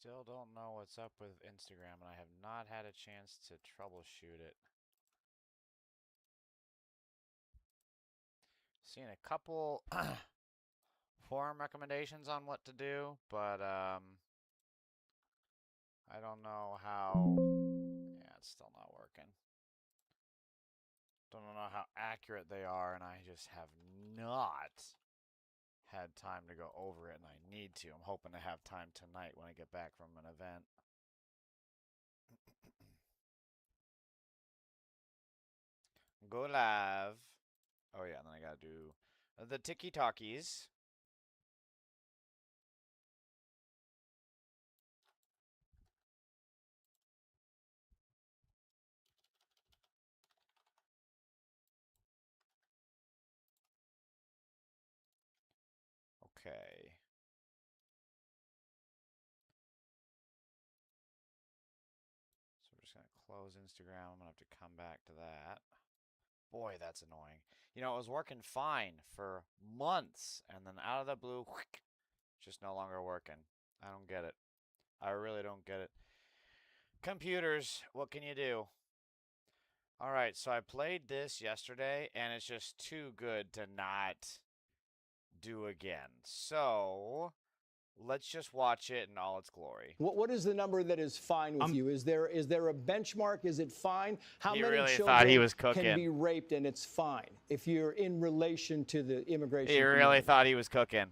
Still don't know what's up with Instagram, and I have not had a chance to troubleshoot it. Seen a couple forum recommendations on what to do, but I don't know how. Yeah, it's still not working. Don't know how accurate they are, and I just have not had time to go over it, and I need to. I'm hoping to have time tonight when I get back from an event. Go live. Oh yeah, and then I gotta do the Tiki Talkies. Okay. So we're just gonna close Instagram. I'm gonna have to come back to that. Boy, that's annoying. You know, it was working fine for months, and then out of the blue, just no longer working. I don't get it. I really don't get it. Computers, what can you do? All right, so I played this yesterday, and it's just too good to not do again. So let's just watch it in all its glory. What is the number that is fine with you? Is there a benchmark? Is it fine? How He many really children thought he was cooking. can be raped and it's fine if you're in relation to the immigration He really community? thought he was cooking.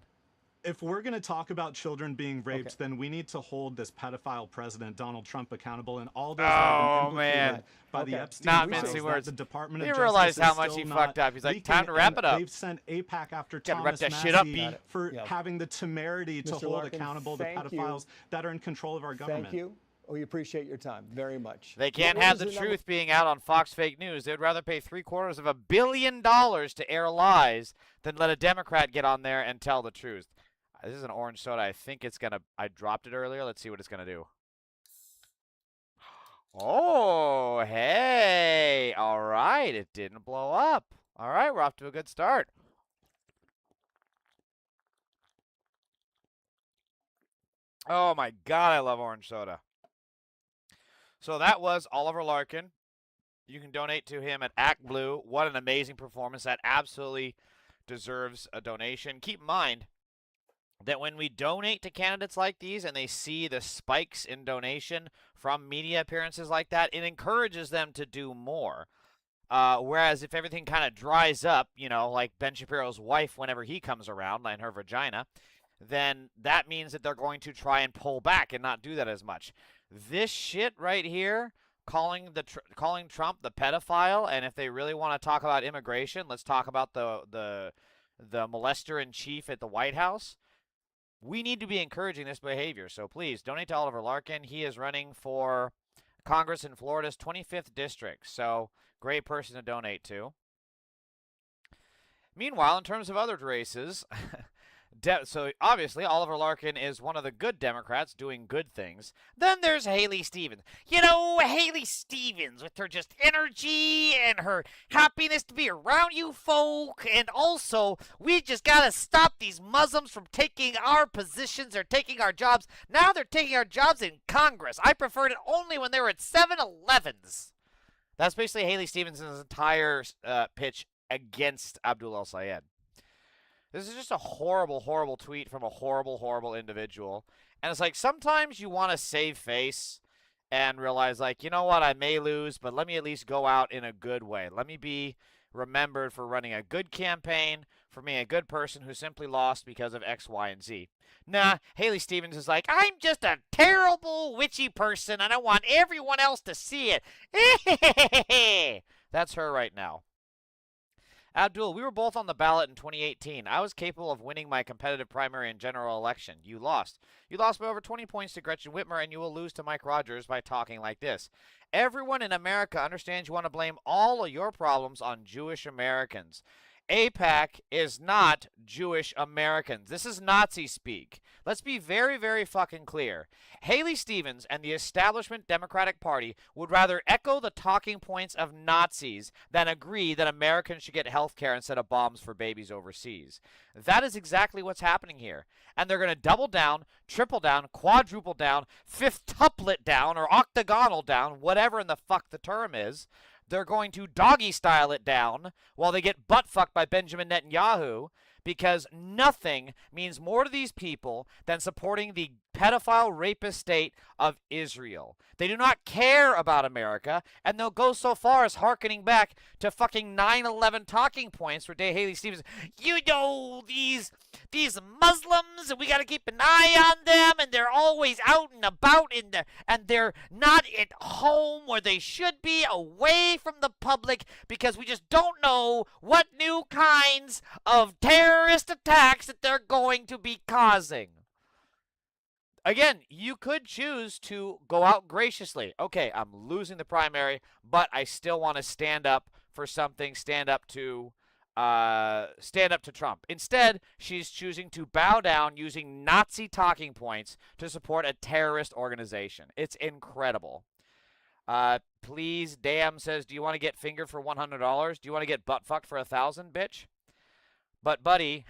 If we're going to talk about children being raped, then we need to hold this pedophile president, Donald Trump, accountable and all those that have been implicated by the Epstein Not files mincing that words. the Department He of realized Justice how is much still he not fucked up. He's like, leaking, time to wrap and it up. They've sent APAC after Gotta Thomas wrap that shit up, Massie B. for having the temerity to Mr. hold Larkin, accountable the thank you. pedophiles that are in control of our government. Thank you. We appreciate your time very much. They can't What have is the number- truth being out on Fox Fake News. They'd rather pay $750 million to air lies than let a Democrat get on there and tell the truth. This is an orange soda. I think it's going to... I dropped it earlier. Let's see what it's going to do. Oh, hey. All right. It didn't blow up. All right. We're off to a good start. Oh, my God. I love orange soda. So that was Oliver Larkin. You can donate to him at Act Blue. What an amazing performance. That absolutely deserves a donation. Keep in mind that when we donate to candidates like these and they see the spikes in donation from media appearances like that, it encourages them to do more. Whereas if everything kind of dries up, you know, like Ben Shapiro's wife whenever he comes around and her vagina, then that means that they're going to try and pull back and not do that as much. This shit right here, calling Trump the pedophile, and if they really want to talk about immigration, let's talk about the molester in chief at the White House. We need to be encouraging this behavior. So please donate to Oliver Larkin. He is running for Congress in Florida's 25th district. So great person to donate to. Meanwhile, in terms of other races, so obviously Oliver Larkin is one of the good Democrats doing good things. Then there's Haley Stevens. You know, Haley Stevens with her just energy and her happiness to be around you folk. And also, we just got to stop these Muslims from taking our positions or taking our jobs. Now they're taking our jobs in Congress. I preferred it only when they were at 7-Elevens. That's basically Haley Stevens' entire pitch against Abdul El-Sayed. This is just a horrible, horrible tweet from a horrible, horrible individual. And it's like, sometimes you want to save face and realize, like, you know what, I may lose, but let me at least go out in a good way. Let me be remembered for running a good campaign, for being a good person who simply lost because of X, Y, and Z. Nah, Haley Stevens is like, I'm just a terrible, witchy person, and I want everyone else to see it. That's her right now. Abdul, we were both on the ballot in 2018. I was capable of winning my competitive primary and general election. You lost. You lost by over 20 points to Gretchen Whitmer, and you will lose to Mike Rogers by talking like this. Everyone in America understands you want to blame all of your problems on Jewish Americans. AIPAC is not Jewish Americans. This is Nazi speak. Let's be very, very fucking clear. Haley Stevens and the establishment Democratic Party would rather echo the talking points of Nazis than agree that Americans should get health care instead of bombs for babies overseas. That is exactly what's happening here. And they're going to double down, triple down, quadruple down, fifth-tuplet down, or octagonal down, whatever in the fuck the term is. They're going to doggy style it down while they get butt fucked by Benjamin Netanyahu, because nothing means more to these people than supporting the pedophile rapist state of Israel. They do not care about America, and they'll go so far as hearkening back to fucking 9/11 talking points for Haley Stevens. You know, these Muslims, and we got to keep an eye on them, and they're always out and about and they're not at home where they should be, away from the public, because we just don't know what new kinds of terrorist attacks that they're going to be causing. Again, you could choose to go out graciously. Okay, I'm losing the primary, but I still want to stand up for something, stand up to Trump. Instead, she's choosing to bow down using Nazi talking points to support a terrorist organization. It's incredible. Please, Damn says, do you want to get fingered for $100? Do you want to get butt fucked for $1,000, bitch? But buddy,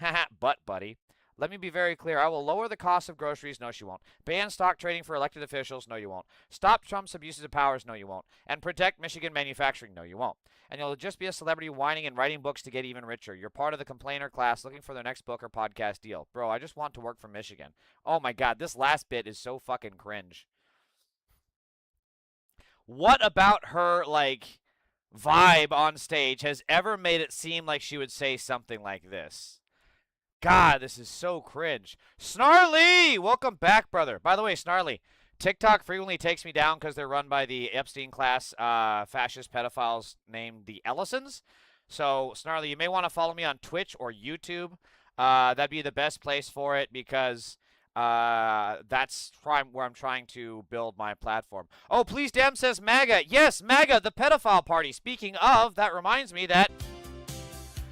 buddy. Let me be very clear. I will lower the cost of groceries. No, she won't. Ban stock trading for elected officials. No, you won't. Stop Trump's abuses of powers. No, you won't. And protect Michigan manufacturing. No, you won't. And you'll just be a celebrity whining and writing books to get even richer. You're part of the complainer class looking for their next book or podcast deal. Bro, I just want to work for Michigan. Oh my God, this last bit is so fucking cringe. What about her, like, vibe on stage has ever made it seem like she would say something like this? God, this is so cringe. Snarly! Welcome back, brother. By the way, Snarly, TikTok frequently takes me down because they're run by the Epstein class fascist pedophiles named the Ellisons. So, Snarly, you may want to follow me on Twitch or YouTube. That'd be the best place for it, because that's where I'm trying to build my platform. Oh, Please Damn says MAGA. Yes, MAGA, the pedophile party. Speaking of, that reminds me that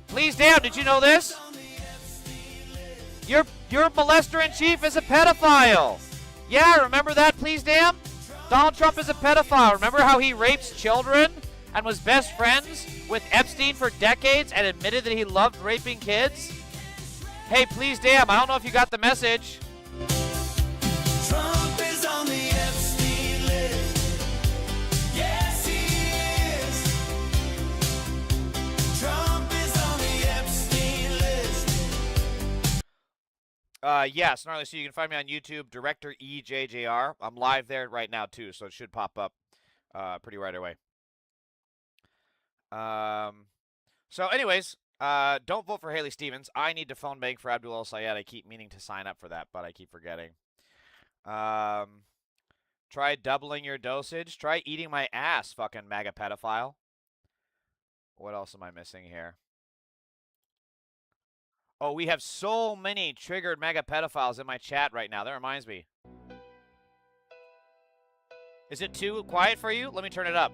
Please Damn, did you know this? Your molester-in-chief is a pedophile. Yeah, remember that, Please Damn? Donald Trump is a pedophile. Remember how he rapes children and was best friends with Epstein for decades and admitted that he loved raping kids? Hey, Please Damn, I don't know if you got the message. Trump is on the Epstein list. Yes, he is. Trump is on the Epstein list. Yeah, Snarly, so you can find me on YouTube, Director EJJR. I'm live there right now, too, so it should pop up pretty right away. So anyways, don't vote for Haley Stevens. I need to phone bank for Abdul El-Sayed. I keep meaning to sign up for that, but I keep forgetting. Try doubling your dosage. Try eating my ass, fucking MAGA pedophile. What else am I missing here? Oh, we have so many triggered MAGA pedophiles in my chat right now. That reminds me. Is it too quiet for you? Let me turn it up.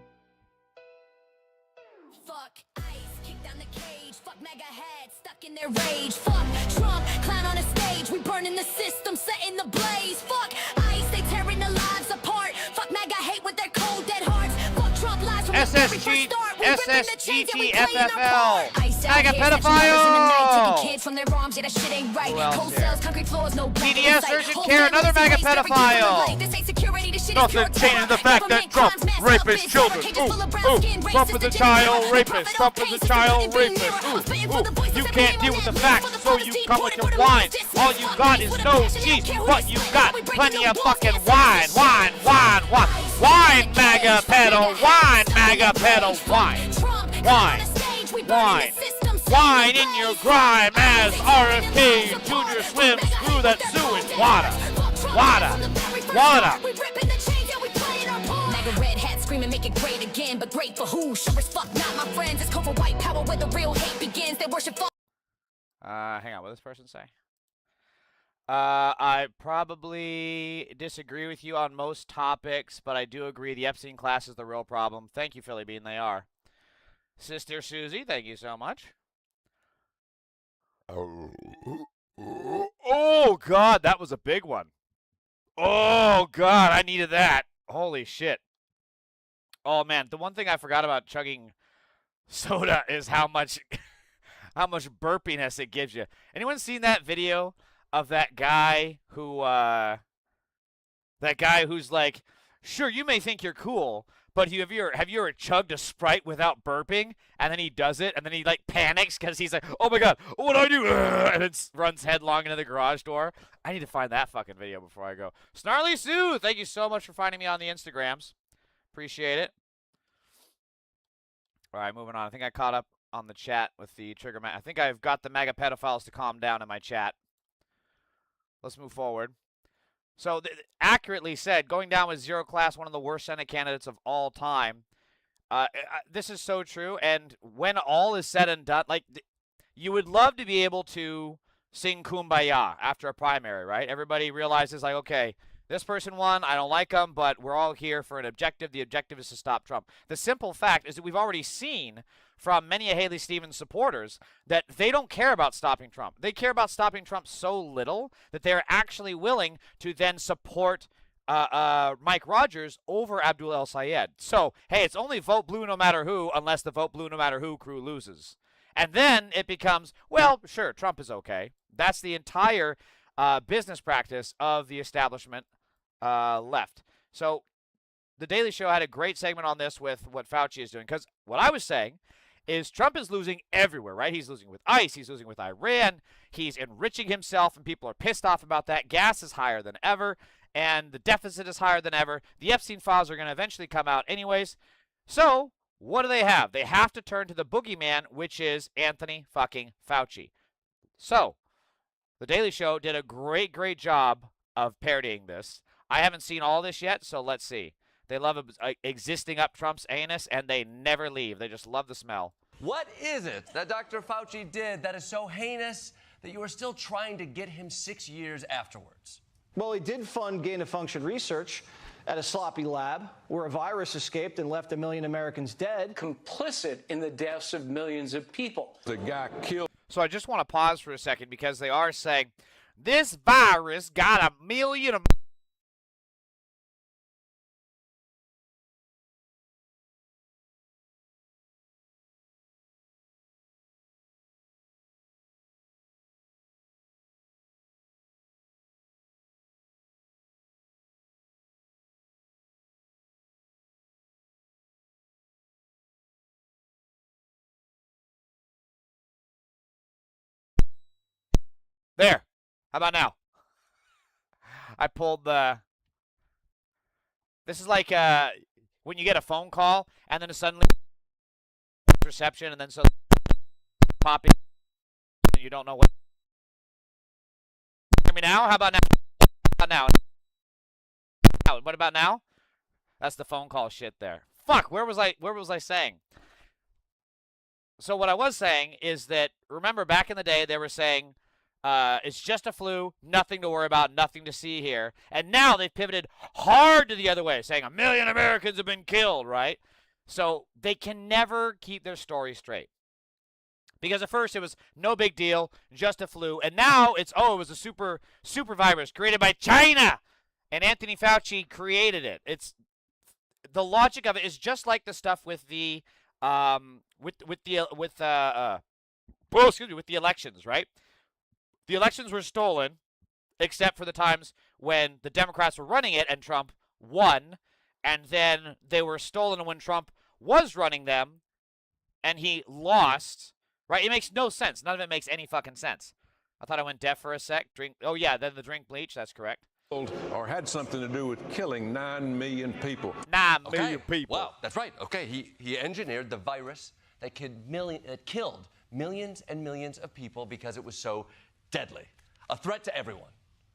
Fuck ICE, kick down the cage. Fuck MAGA heads, stuck in their rage. Fuck Trump, clown on a stage. We burning the system, setting the blaze. Fuck ICE, they tearing the lives apart. Fuck MAGA hate with their cold dead hearts. Fuck Trump lies from the very first start. We ripping the chains and we playing our part. ICE out MAGA here, snatching mothers in the night, pedophile. taking kids from their arms. Yeah, that shit ain't right. Who else Cold here? cells, concrete floors, no black TDS insight. urgent Whole care, another families MAGA erased, every youth pedophile. alive. This ain't security, this shit is Nothing pure changes the terror. fact that Government Trump crimes, mass rapist puppets, children. cages full of brown skin, Trump racist is a agenda. child Profit rapist. on Trump is pain, a child systematic being rapist. mirror. I'm spitting for the voices You that can't blame deal on with the them. facts, For the so fathers you deep, come with pouring your for the wine. mothers just All like you fuck got me. is For the no passion, they cheese. don't care who What they you slay. got? We breaking Plenty no of laws, fucking can't wine, stop wine, this wine, shit. wine, ICE, wine, in the MAGA cage. Fuck pedo, MAGA wine, heads, MAGA stuck in pedo, their rage. wine, Trump, clown wine, on a stage. We burning wine, the system, setting wine the in your blaze. grime Fuck as ICE, they tearing the RFK lives Jr. apart. swims Fuck MAGA through hate that with their sewage cold water. dead hearts. Fuck Trump Water, from the very first water. start. We ripping the chains, yeah, we playing our part. MAGA red hat screaming, make it great again. But great for who? Sure as fuck not my friends. It's called for white power where the real hate begins. They worship fuck. Hang on, what does this person say? I probably disagree with you on most topics, but I do agree the Epstein class is the real problem. Thank you, Philly Bean, they are. Sister Susie, thank you so much. Oh, God, that was a big one. Oh, God, I needed that. Holy shit. Oh, man, the one thing I forgot about chugging soda is how much how much burpiness it gives you. Anyone seen that video of that guy who's like, sure, you may think you're cool, but have you ever chugged a Sprite without burping? And then he does it, and then he like panics because he's like, oh my God, what do I do? And then runs headlong into the garage door. I need to find that fucking video before I go. Snarly Sue, thank you so much for finding me on the Instagrams. Appreciate it. All right, moving on. I think I caught up on the chat with the trigger. I think I've got the MAGA pedophiles to calm down in my chat. Let's move forward. So, accurately said, going down with zero class, one of the worst Senate candidates of all time. This is so true. And when all is said and done, like, you would love to be able to sing Kumbaya after a primary, right? Everybody realizes, like, okay, this person won, I don't like them, but we're all here for an objective. The objective is to stop Trump. The simple fact is that we've already seen from many of Haley Stevens supporters that they don't care about stopping Trump. They care about stopping Trump so little that they're actually willing to then support Mike Rogers over Abdul El Sayed. So, hey, it's only vote blue no matter who, unless the vote blue no matter who crew loses. And then it becomes, well, sure, Trump is okay. That's the entire business practice of the establishment left. So the Daily Show had a great segment on this with what Fauci is doing, because what I was saying is Trump is losing everywhere, right? He's losing with ICE. He's losing with Iran. He's enriching himself, and people are pissed off about that. Gas is higher than ever, and the deficit is higher than ever. The Epstein files are going to eventually come out anyways. So what do they have? They have to turn to the boogeyman, which is Anthony fucking Fauci. So the Daily Show did a great, great job of parodying this. I haven't seen all this yet, so let's see. They love existing up Trump's anus, and they never leave. They just love the smell. What is it that Dr. Fauci did that is so heinous that you are still trying to get him 6 years afterwards? Well, he did fund gain-of-function research at a sloppy lab where a virus escaped and left 1 million Americans dead. Complicit in the deaths of millions of people. The guy killed. So I just want to pause for a second because they are saying this virus got 1 million There. How about now? I pulled the... This is like when you get a phone call and then suddenly reception and then so popping and you don't know what. Hear me now? How about now? How about now? What about now? That's the phone call shit there. Fuck, where was I saying? So what I was saying is that, remember back in the day they were saying it's just a flu, nothing to worry about, nothing to see here. And now they've pivoted hard to the other way, saying 1 million Americans have been killed, right? So they can never keep their story straight. Because at first it was no big deal, just a flu. And now it's, it was a super virus created by China. And Anthony Fauci created it. It's the logic of it is just like the stuff with the with the elections, right? The elections were stolen, except for the times when the Democrats were running it and Trump won, and then they were stolen when Trump was running them and he lost, right? It makes no sense. None of it makes any fucking sense. I thought I went deaf for a sec. Oh, yeah, then the drink bleach. That's correct. Or had something to do with killing 9 million people. 9 million people. Wow, that's right. Okay, he engineered the virus that killed millions and millions of people because it was so deadly. A threat to everyone.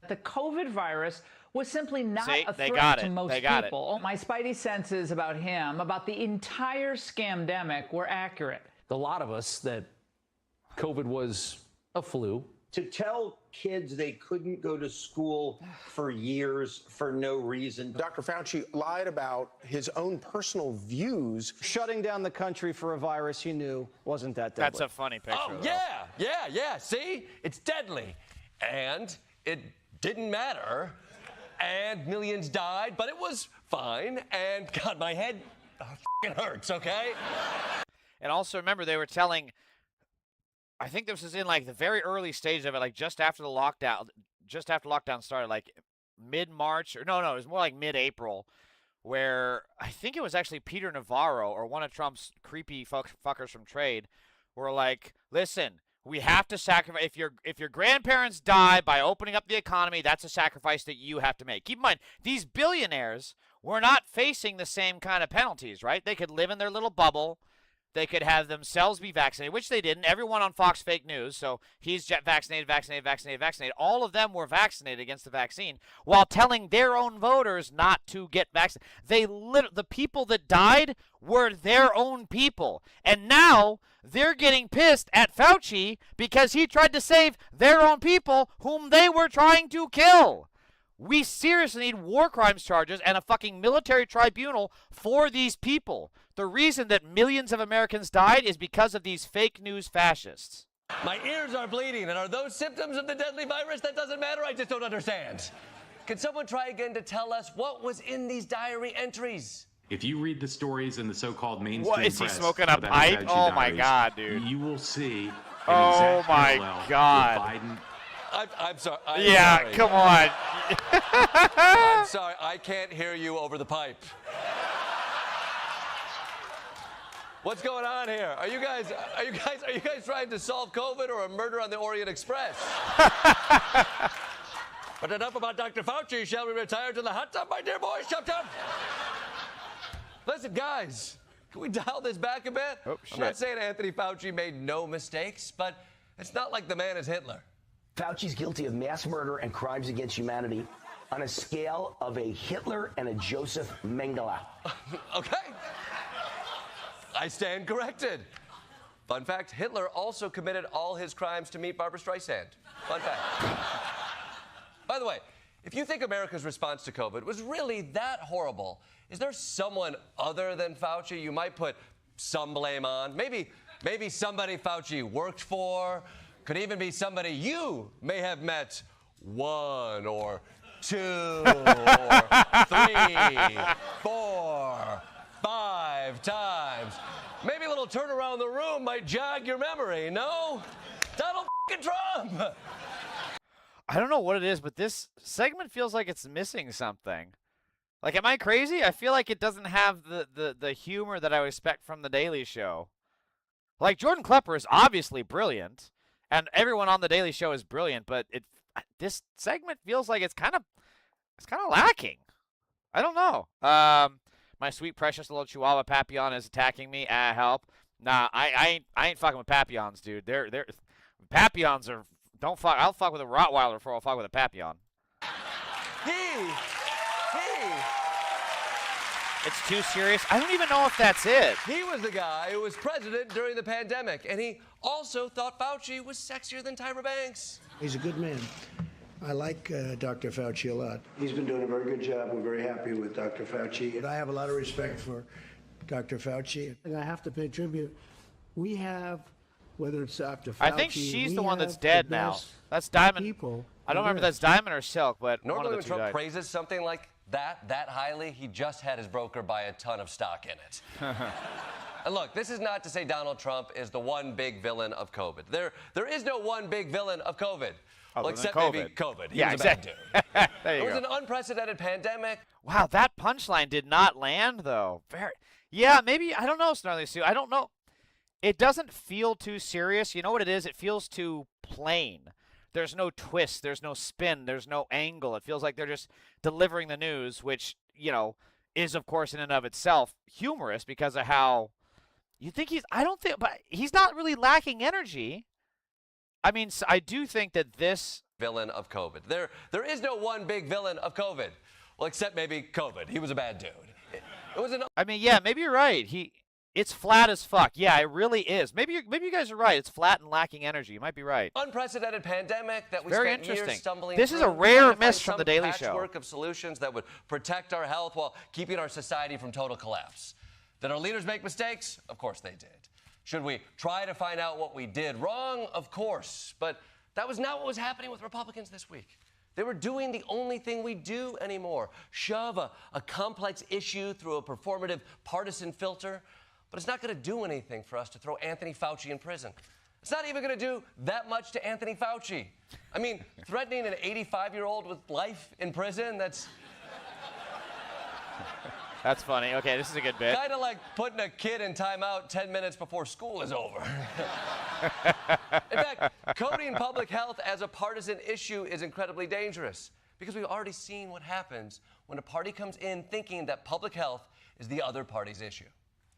The COVID virus was simply not See, a they threat got to it. most They got people. My spidey senses about him, about the entire scamdemic, were accurate. A lot of us that COVID was a flu. To tell kids they couldn't go to school for years for no reason. Dr. Fauci lied about his own personal views. Shutting down the country for a virus he knew wasn't that deadly. That's a funny picture. Oh, though. yeah. See? It's deadly. And it didn't matter. And millions died, but it was fine. And God, my head hurts, okay? And also remember, they were telling, I think this was in like the very early stage of it, like just after lockdown started, like mid-March, or no, it was more like mid-April, where I think it was actually Peter Navarro or one of Trump's creepy fuckers from trade were like, listen, we have to sacrifice. If your grandparents die by opening up the economy, that's a sacrifice that you have to make. Keep in mind, these billionaires were not facing the same kind of penalties, right? They could live in their little bubble. They could have themselves be vaccinated, which they didn't. Everyone on Fox fake news, so he's vaccinated. All of them were vaccinated against the vaccine while telling their own voters not to get vaccinated. The people that died were their own people. And now they're getting pissed at Fauci because he tried to save their own people whom they were trying to kill. We seriously need war crimes charges and a fucking military tribunal for these people. The reason that millions of Americans died is because of these fake news fascists. My ears are bleeding, and are those symptoms of the deadly virus? That doesn't matter, I just don't understand. Can someone try again to tell us what was in these diary entries? If you read the stories in the so-called mainstream What, is he press smoking a about pipe? Fauci Oh my diaries, God, dude. You will see an Oh exact my parallel God. with Biden. I'm sorry. Yeah, come on. I'm sorry, I can't hear you over the pipe. What's going on here? Are you guys trying to solve COVID or a murder on the Orient Express? But enough about Dr. Fauci. Shall we retire to the hot tub, my dear boys? Chop chop. Listen, guys, can we dial this back a bit? Oh, I'm not shit. saying Anthony Fauci made no mistakes, but it's not like the man is Hitler. Fauci's guilty of mass murder and crimes against humanity on a scale of a Hitler and a Joseph Mengele. Okay. I stand corrected. Fun fact, Hitler also committed all his crimes to meet Barbra Streisand. Fun fact. By the way, if you think America's response to COVID was really that horrible, is there someone other than Fauci you might put some blame on? Maybe somebody Fauci worked for. Could even be somebody you may have met 1 or 2 or 3, 4, 5 times. Maybe a little turn around the room might jog your memory, no? Donald f***ing Trump! I don't know what it is, but this segment feels like it's missing something. Like, am I crazy? I feel like it doesn't have the humor that I would expect from The Daily Show. Like, Jordan Klepper is obviously brilliant, and everyone on The Daily Show is brilliant, but this segment feels like it's kind of lacking. I don't know. My sweet, precious little Chihuahua Papillon is attacking me. Help. Nah, I ain't fucking with Papillons, dude. They're Papillons are, don't fuck. I'll fuck with a Rottweiler before I'll fuck with a Papillon. He. It's too serious. I don't even know if that's it. He was the guy who was president during the pandemic, and he also thought Fauci was sexier than Tyra Banks. He's a good man. I like Dr. Fauci a lot. He's been doing a very good job. We're very happy with Dr. Fauci. And I have a lot of respect for Dr. Fauci. And I have to pay tribute. We have, whether it's Dr. Fauci, I think she's the one that's dead now. That's Diamond. People I don't remember if that's Diamond or Silk, but Normally one when of the two Trump died. praises something like that highly, he just had his broker buy a ton of stock in it. And look, this is not to say Donald Trump is the one big villain of COVID. There is no one big villain of COVID. Well, except maybe COVID. He was a bad dude. There you It was go. an unprecedented pandemic. Wow, that punchline did not land, though. Yeah, maybe, I don't know, Snarly Sue. I don't know. It doesn't feel too serious. You know what it is? It feels too plain. There's no twist. There's no spin. There's no angle. It feels like they're just delivering the news, which, you know, is, of course, in and of itself humorous because of how you think but he's not really lacking energy. I mean, I do think that this Villain of COVID. There is no one big villain of COVID. Well, except maybe COVID. He was a bad dude. It was an I mean, yeah, maybe you're right. It's flat as fuck. Yeah, it really is. Maybe you guys are right. It's flat and lacking energy. You might be right. Unprecedented pandemic that we Very spent interesting. years stumbling This through. is a Trying rare to find miss from some The Daily Show. patchwork of solutions that would protect our health while keeping our society from total collapse. Did our leaders make mistakes? Of course they did. Should we try to find out what we did wrong? Of course. But that was not what was happening with Republicans this week. They were doing the only thing we do anymore, shove a complex issue through a performative partisan filter. But it's not going to do anything for us to throw Anthony Fauci in prison. It's not even going to do that much to Anthony Fauci. I mean, threatening an 85-year-old with life in prison, that's funny. Okay, this is a good bit. kind of like putting a kid in timeout 10 minutes before school is over. In fact, coding public health as a partisan issue is incredibly dangerous because we've already seen what happens when a party comes in thinking that public health is the other party's issue.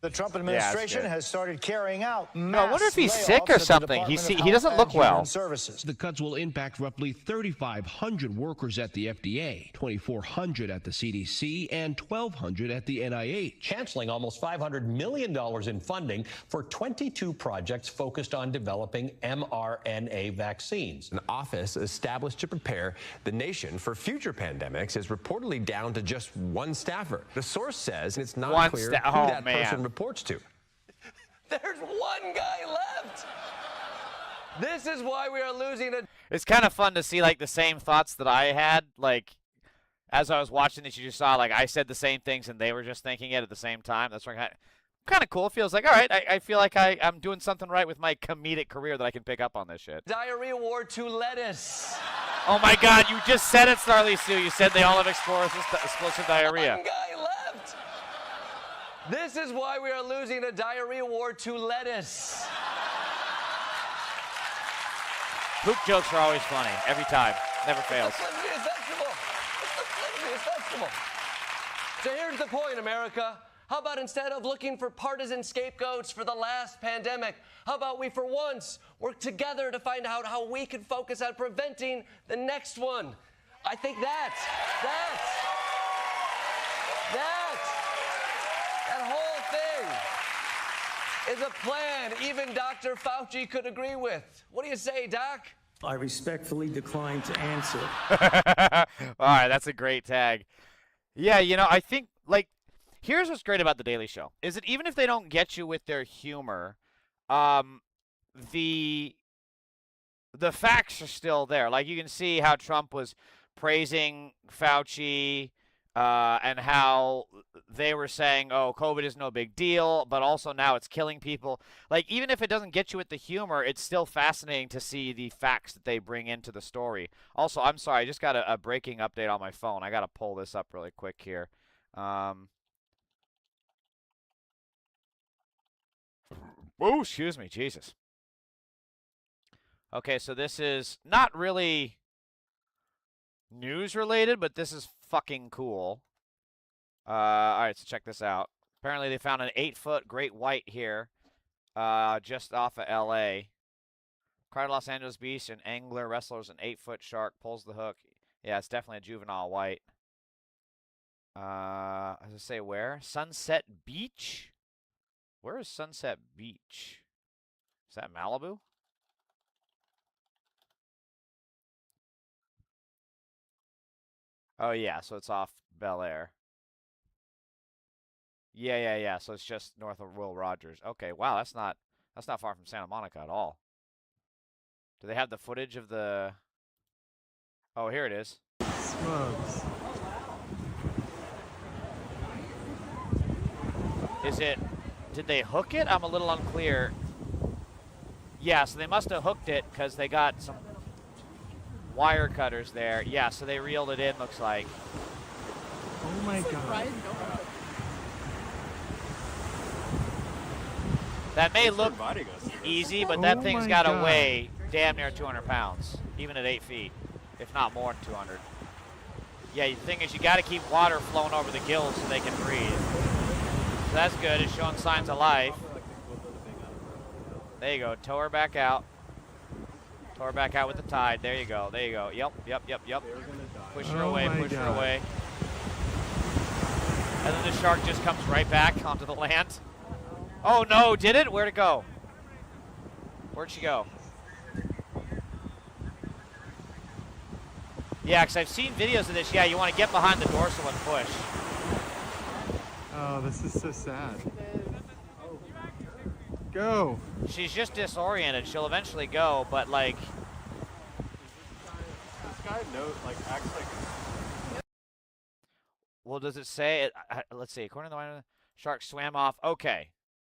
The Trump administration has started carrying out I wonder if he's sick or something. He doesn't look well. The cuts will impact roughly 3,500 workers at the FDA, 2,400 at the CDC, and 1,200 at the NIH. Canceling almost $500 million in funding for 22 projects focused on developing mRNA vaccines. An office established to prepare the nation for future pandemics is reportedly down to just one staffer. The source says it's not clear who that person reports to. There's one guy left. This is why we are losing it. It's kind of fun to see like the same thoughts that I had. Like as I was watching this, you just saw like I said the same things and they were just thinking it at the same time. That's kind of cool. It feels like, all right, I feel like I'm doing something right with my comedic career that I can pick up on this shit. Diarrhea ward to lettuce. Oh my God, you just said it, Snarly Sue. You said they all have explosive diarrhea. One guy left. This is why we are losing a diarrhea war to lettuce. Poop jokes are always funny, every time. Never fails. It's the flimsiest vegetable. It's the flimsiest vegetable. So here's the point, America. How about instead of looking for partisan scapegoats for the last pandemic, how about we for once work together to find out how we can focus on preventing the next one? I think that whole thing is a plan even Dr. Fauci could agree with. What do you say, Doc? I respectfully decline to answer. All right, that's a great tag. Yeah, I think, like, here's what's great about The Daily Show, is that even if they don't get you with their humor, the facts are still there. Like, you can see how Trump was praising Fauci, and how they were saying, oh, COVID is no big deal, but also now it's killing people. Like, even if it doesn't get you with the humor, it's still fascinating to see the facts that they bring into the story. Also, I'm sorry, I just got a breaking update on my phone. I got to pull this up really quick here. Oh, excuse me, Jesus. Okay, so this is not really news related, but this is fucking cool. All right, so check this out. Apparently they found an 8-foot great white here, just off of LA. Cried Los Angeles Beach, an angler wrestles an 8-foot shark, pulls the hook. Yeah, it's definitely a juvenile white. Does it say where? Sunset Beach? Where is Sunset Beach? Is that Malibu? Oh, yeah, so it's off Bel Air. Yeah. So it's just north of Will Rogers. Okay, wow, that's not far from Santa Monica at all. Do they have the footage of the... Oh, here it is. Smokes. Is it... Did they hook it? I'm a little unclear. Yeah, so they must have hooked it because they got some wire cutters there. Yeah, so they reeled it in, looks like. Oh my God. That may look easy, but that thing's got to weigh damn near 200 pounds, even at 8 feet, if not more than 200. Yeah, the thing is you got to keep water flowing over the gills so they can breathe. So that's good. It's showing signs of life. There you go. Tow her back out. Tow her back out with the tide. There you go. There you go. Yep. Push her away. Push her away. And then the shark just comes right back onto the land. Oh, no, did it? Where'd it go? Where'd she go? Yeah, because I've seen videos of this. Yeah, you want to get behind the dorsal and push. Oh, this is so sad. Go. She's just disoriented. She'll eventually go, but, like... This guy acts like... Well, does it say... let's see. According to the shark swam off. Okay.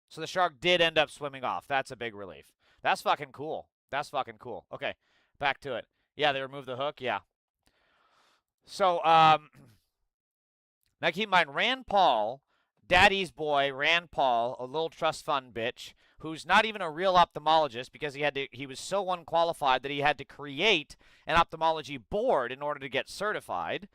So the shark did end up swimming off. That's a big relief. That's fucking cool. That's fucking cool. Okay, back to it. Yeah, they removed the hook. Yeah. So, now keep in mind, Rand Paul, Daddy's boy, Rand Paul, a little trust fund bitch, who's not even a real ophthalmologist because he was so unqualified that he had to create an ophthalmology board in order to get certified.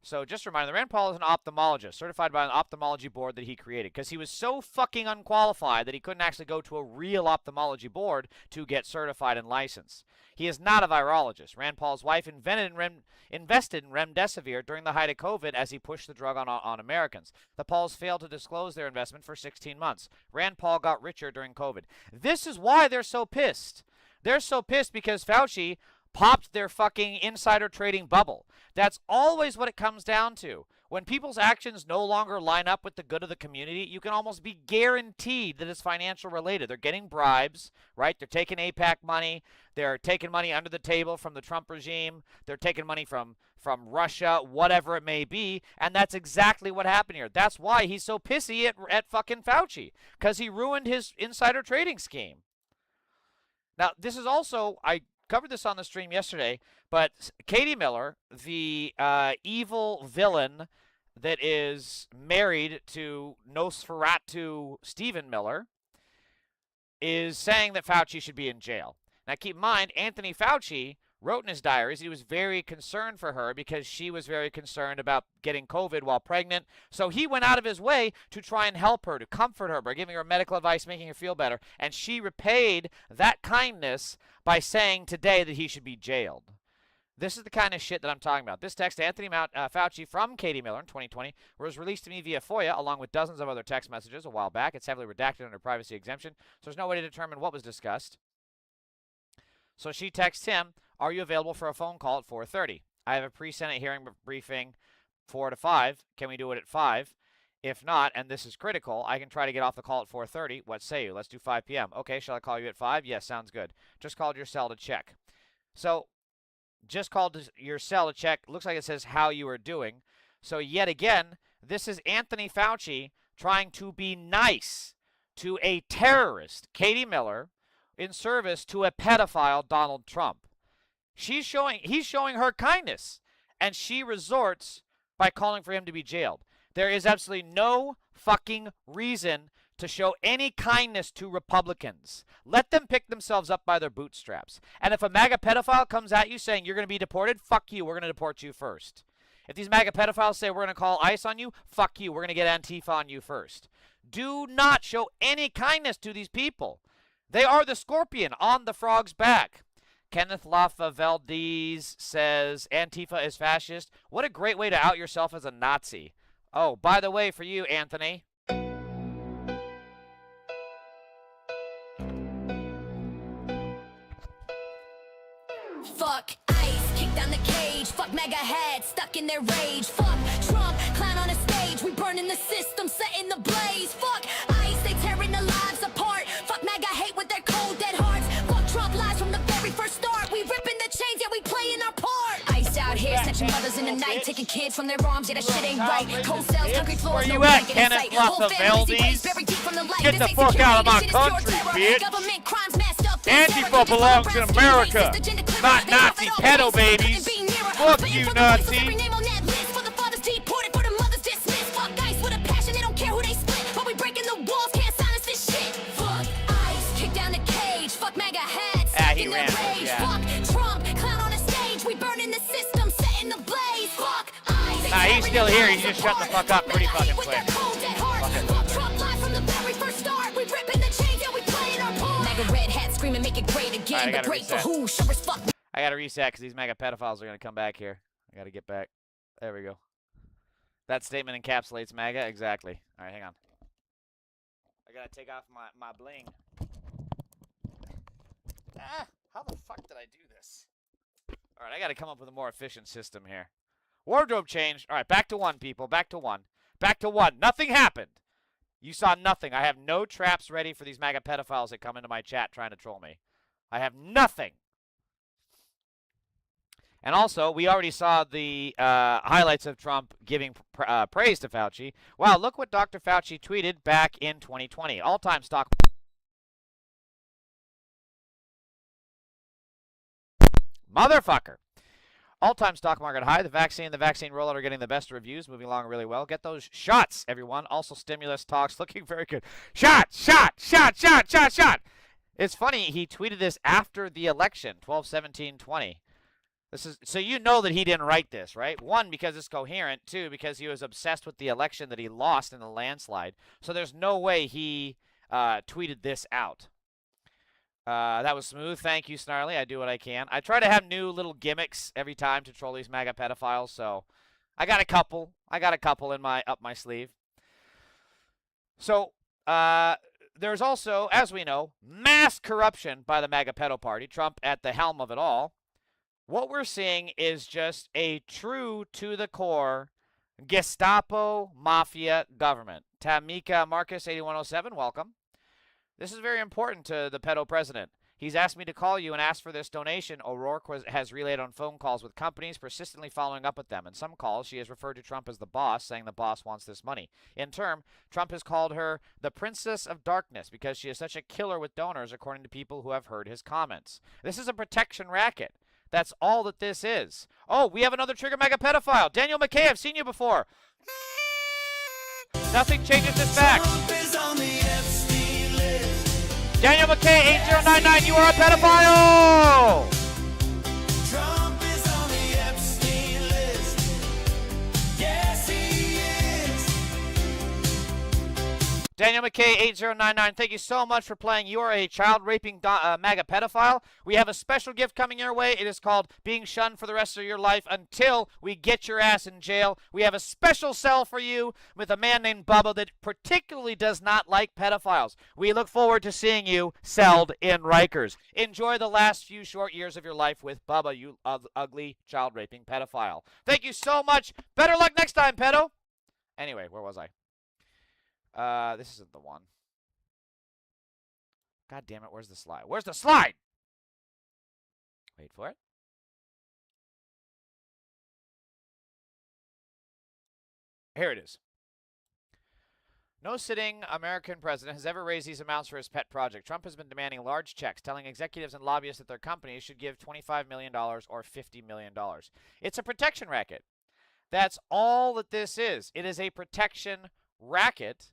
So just a reminder, Rand Paul is an ophthalmologist, certified by an ophthalmology board that he created, because he was so fucking unqualified that he couldn't actually go to a real ophthalmology board to get certified and licensed. He is not a virologist. Rand Paul's wife invested in remdesivir during the height of COVID as he pushed the drug on Americans. The Pauls failed to disclose their investment for 16 months. Rand Paul got richer during COVID. This is why they're so pissed. They're so pissed because Fauci popped their fucking insider trading bubble. That's always what it comes down to. When people's actions no longer line up with the good of the community, you can almost be guaranteed that it's financial related. They're getting bribes, right? They're taking AIPAC money. They're taking money under the table from the Trump regime. They're taking money from Russia, whatever it may be. And that's exactly what happened here. That's why he's so pissy at fucking Fauci, because he ruined his insider trading scheme. Now, this is also, I covered this on the stream yesterday, but Katie Miller, the evil villain that is married to Nosferatu Stephen Miller, is saying that Fauci should be in jail. Now, keep in mind, Anthony Fauci wrote in his diaries he was very concerned for her because she was very concerned about getting COVID while pregnant. So he went out of his way to try and help her, to comfort her by giving her medical advice, making her feel better. And she repaid that kindness by saying today that he should be jailed. This is the kind of shit that I'm talking about. This text to Anthony Fauci from Katie Miller in 2020 was released to me via FOIA along with dozens of other text messages a while back. It's heavily redacted under privacy exemption, so there's no way to determine what was discussed. So she texts him, "Are you available for a phone call at 4:30? I have a pre-Senate hearing briefing 4 to 5. Can we do it at 5? If not, and this is critical, I can try to get off the call at 4:30. What say you? Let's do 5 p.m. Okay, shall I call you at 5? Yes, sounds good. Just called your cell to check." So just called your cell to check. Looks like it says how you are doing. So yet again, this is Anthony Fauci trying to be nice to a terrorist, Katie Miller, in service to a pedophile, Donald Trump. He's showing her kindness, and she resorts by calling for him to be jailed. There is absolutely no fucking reason to show any kindness to Republicans. Let them pick themselves up by their bootstraps. And if a MAGA pedophile comes at you saying you're going to be deported, fuck you, we're going to deport you first. If these MAGA pedophiles say we're going to call ICE on you, fuck you, we're going to get Antifa on you first. Do not show any kindness to these people. They are the scorpion on the frog's back. Kenneth Laffa Valdez says Antifa is fascist. What a great way to out yourself as a Nazi. Oh, by the way, for you, Anthony. Fuck ICE, kick down the cage. Fuck mega heads, stuck in their rage. Fuck Trump, clown on a stage. We burning the system, setting the blaze. Fuck ICE, they tearing the lives apart. Fuck mega hate with their cold dead hearts. Fuck Trump lies from the very first start. We ripping the chains, yeah, we playing our part. ICE out here, snatching mothers in the night, taking kids from their arms, yeah, that shit ain't right. Cold cells, concrete floors, no blanket in sight. Whole families erased, buried deep from the light. Get the fuck out of my country, bitch. Government crimes masked up. Antifa belongs in America, not Nazi pedo babies. Fuck you, Nazi. Ah, he ran. Yeah. Nah, he's still here. He just shut the fuck up pretty fucking quick. Right, I gotta reset because these mega pedophiles are gonna come back here. I gotta get back. There we go. That statement encapsulates MAGA exactly. All right, hang on. gotta take off my bling. How the fuck did I do this? All right, I gotta come up with a more efficient system here. Wardrobe change. All right, back to 1, people. Back to 1. Back to 1. Nothing happened. You saw nothing. I have no traps ready for these MAGA pedophiles that come into my chat trying to troll me. I have nothing. And also, we already saw the highlights of Trump giving praise to Fauci. Wow, look what Dr. Fauci tweeted back in 2020. All-time stock. Motherfucker. All-time stock market high. The vaccine and the vaccine rollout are getting the best reviews, moving along really well. Get those shots, everyone. Also, stimulus talks looking very good. Shot, shot, shot, shot, shot, shot. It's funny, he tweeted this after the election, 12/17/20. This is so you know that he didn't write this, right? 1, because it's coherent. 2, because he was obsessed with the election that he lost in the landslide. So there's no way he tweeted this out. That was smooth. Thank you, Snarly. I do what I can. I try to have new little gimmicks every time to troll these MAGA pedophiles, so I got a couple. In up my sleeve. So, there's also, as we know, mass corruption by the MAGA pedo party, Trump at the helm of it all. What we're seeing is just a true to the core Gestapo mafia government. Tamika Marcus 8107, welcome. This is very important to the pedo president. He's asked me to call you and ask for this donation. O'Rourke has relayed on phone calls with companies, persistently following up with them. In some calls, she has referred to Trump as the boss, saying the boss wants this money. In turn, Trump has called her the Princess of Darkness because she is such a killer with donors, according to people who have heard his comments. This is a protection racket. That's all that this is. Oh, we have another Trigger Mega pedophile. Daniel McKay, I've seen you before. Nothing changes this fact. Daniel McKay, 8099, you are a pedophile! Trump is on the Epstein list. Yes, he is. Daniel McKay, 8099, thank you so much for playing. You are a child-raping MAGA pedophile. We have a special gift coming your way. It is called Being Shunned for the Rest of Your Life Until We Get Your Ass in Jail. We have a special cell for you with a man named Bubba that particularly does not like pedophiles. We look forward to seeing you celled in Rikers. Enjoy the last few short years of your life with Bubba, you ugly child-raping pedophile. Thank you so much. Better luck next time, pedo. Anyway, where was I? This isn't the one. God damn it, where's the slide? Where's the slide? Wait for it. Here it is. No sitting American president has ever raised these amounts for his pet project. Trump has been demanding large checks, telling executives and lobbyists that their companies should give $25 million or $50 million. It's a protection racket. That's all that this is. It is a protection racket.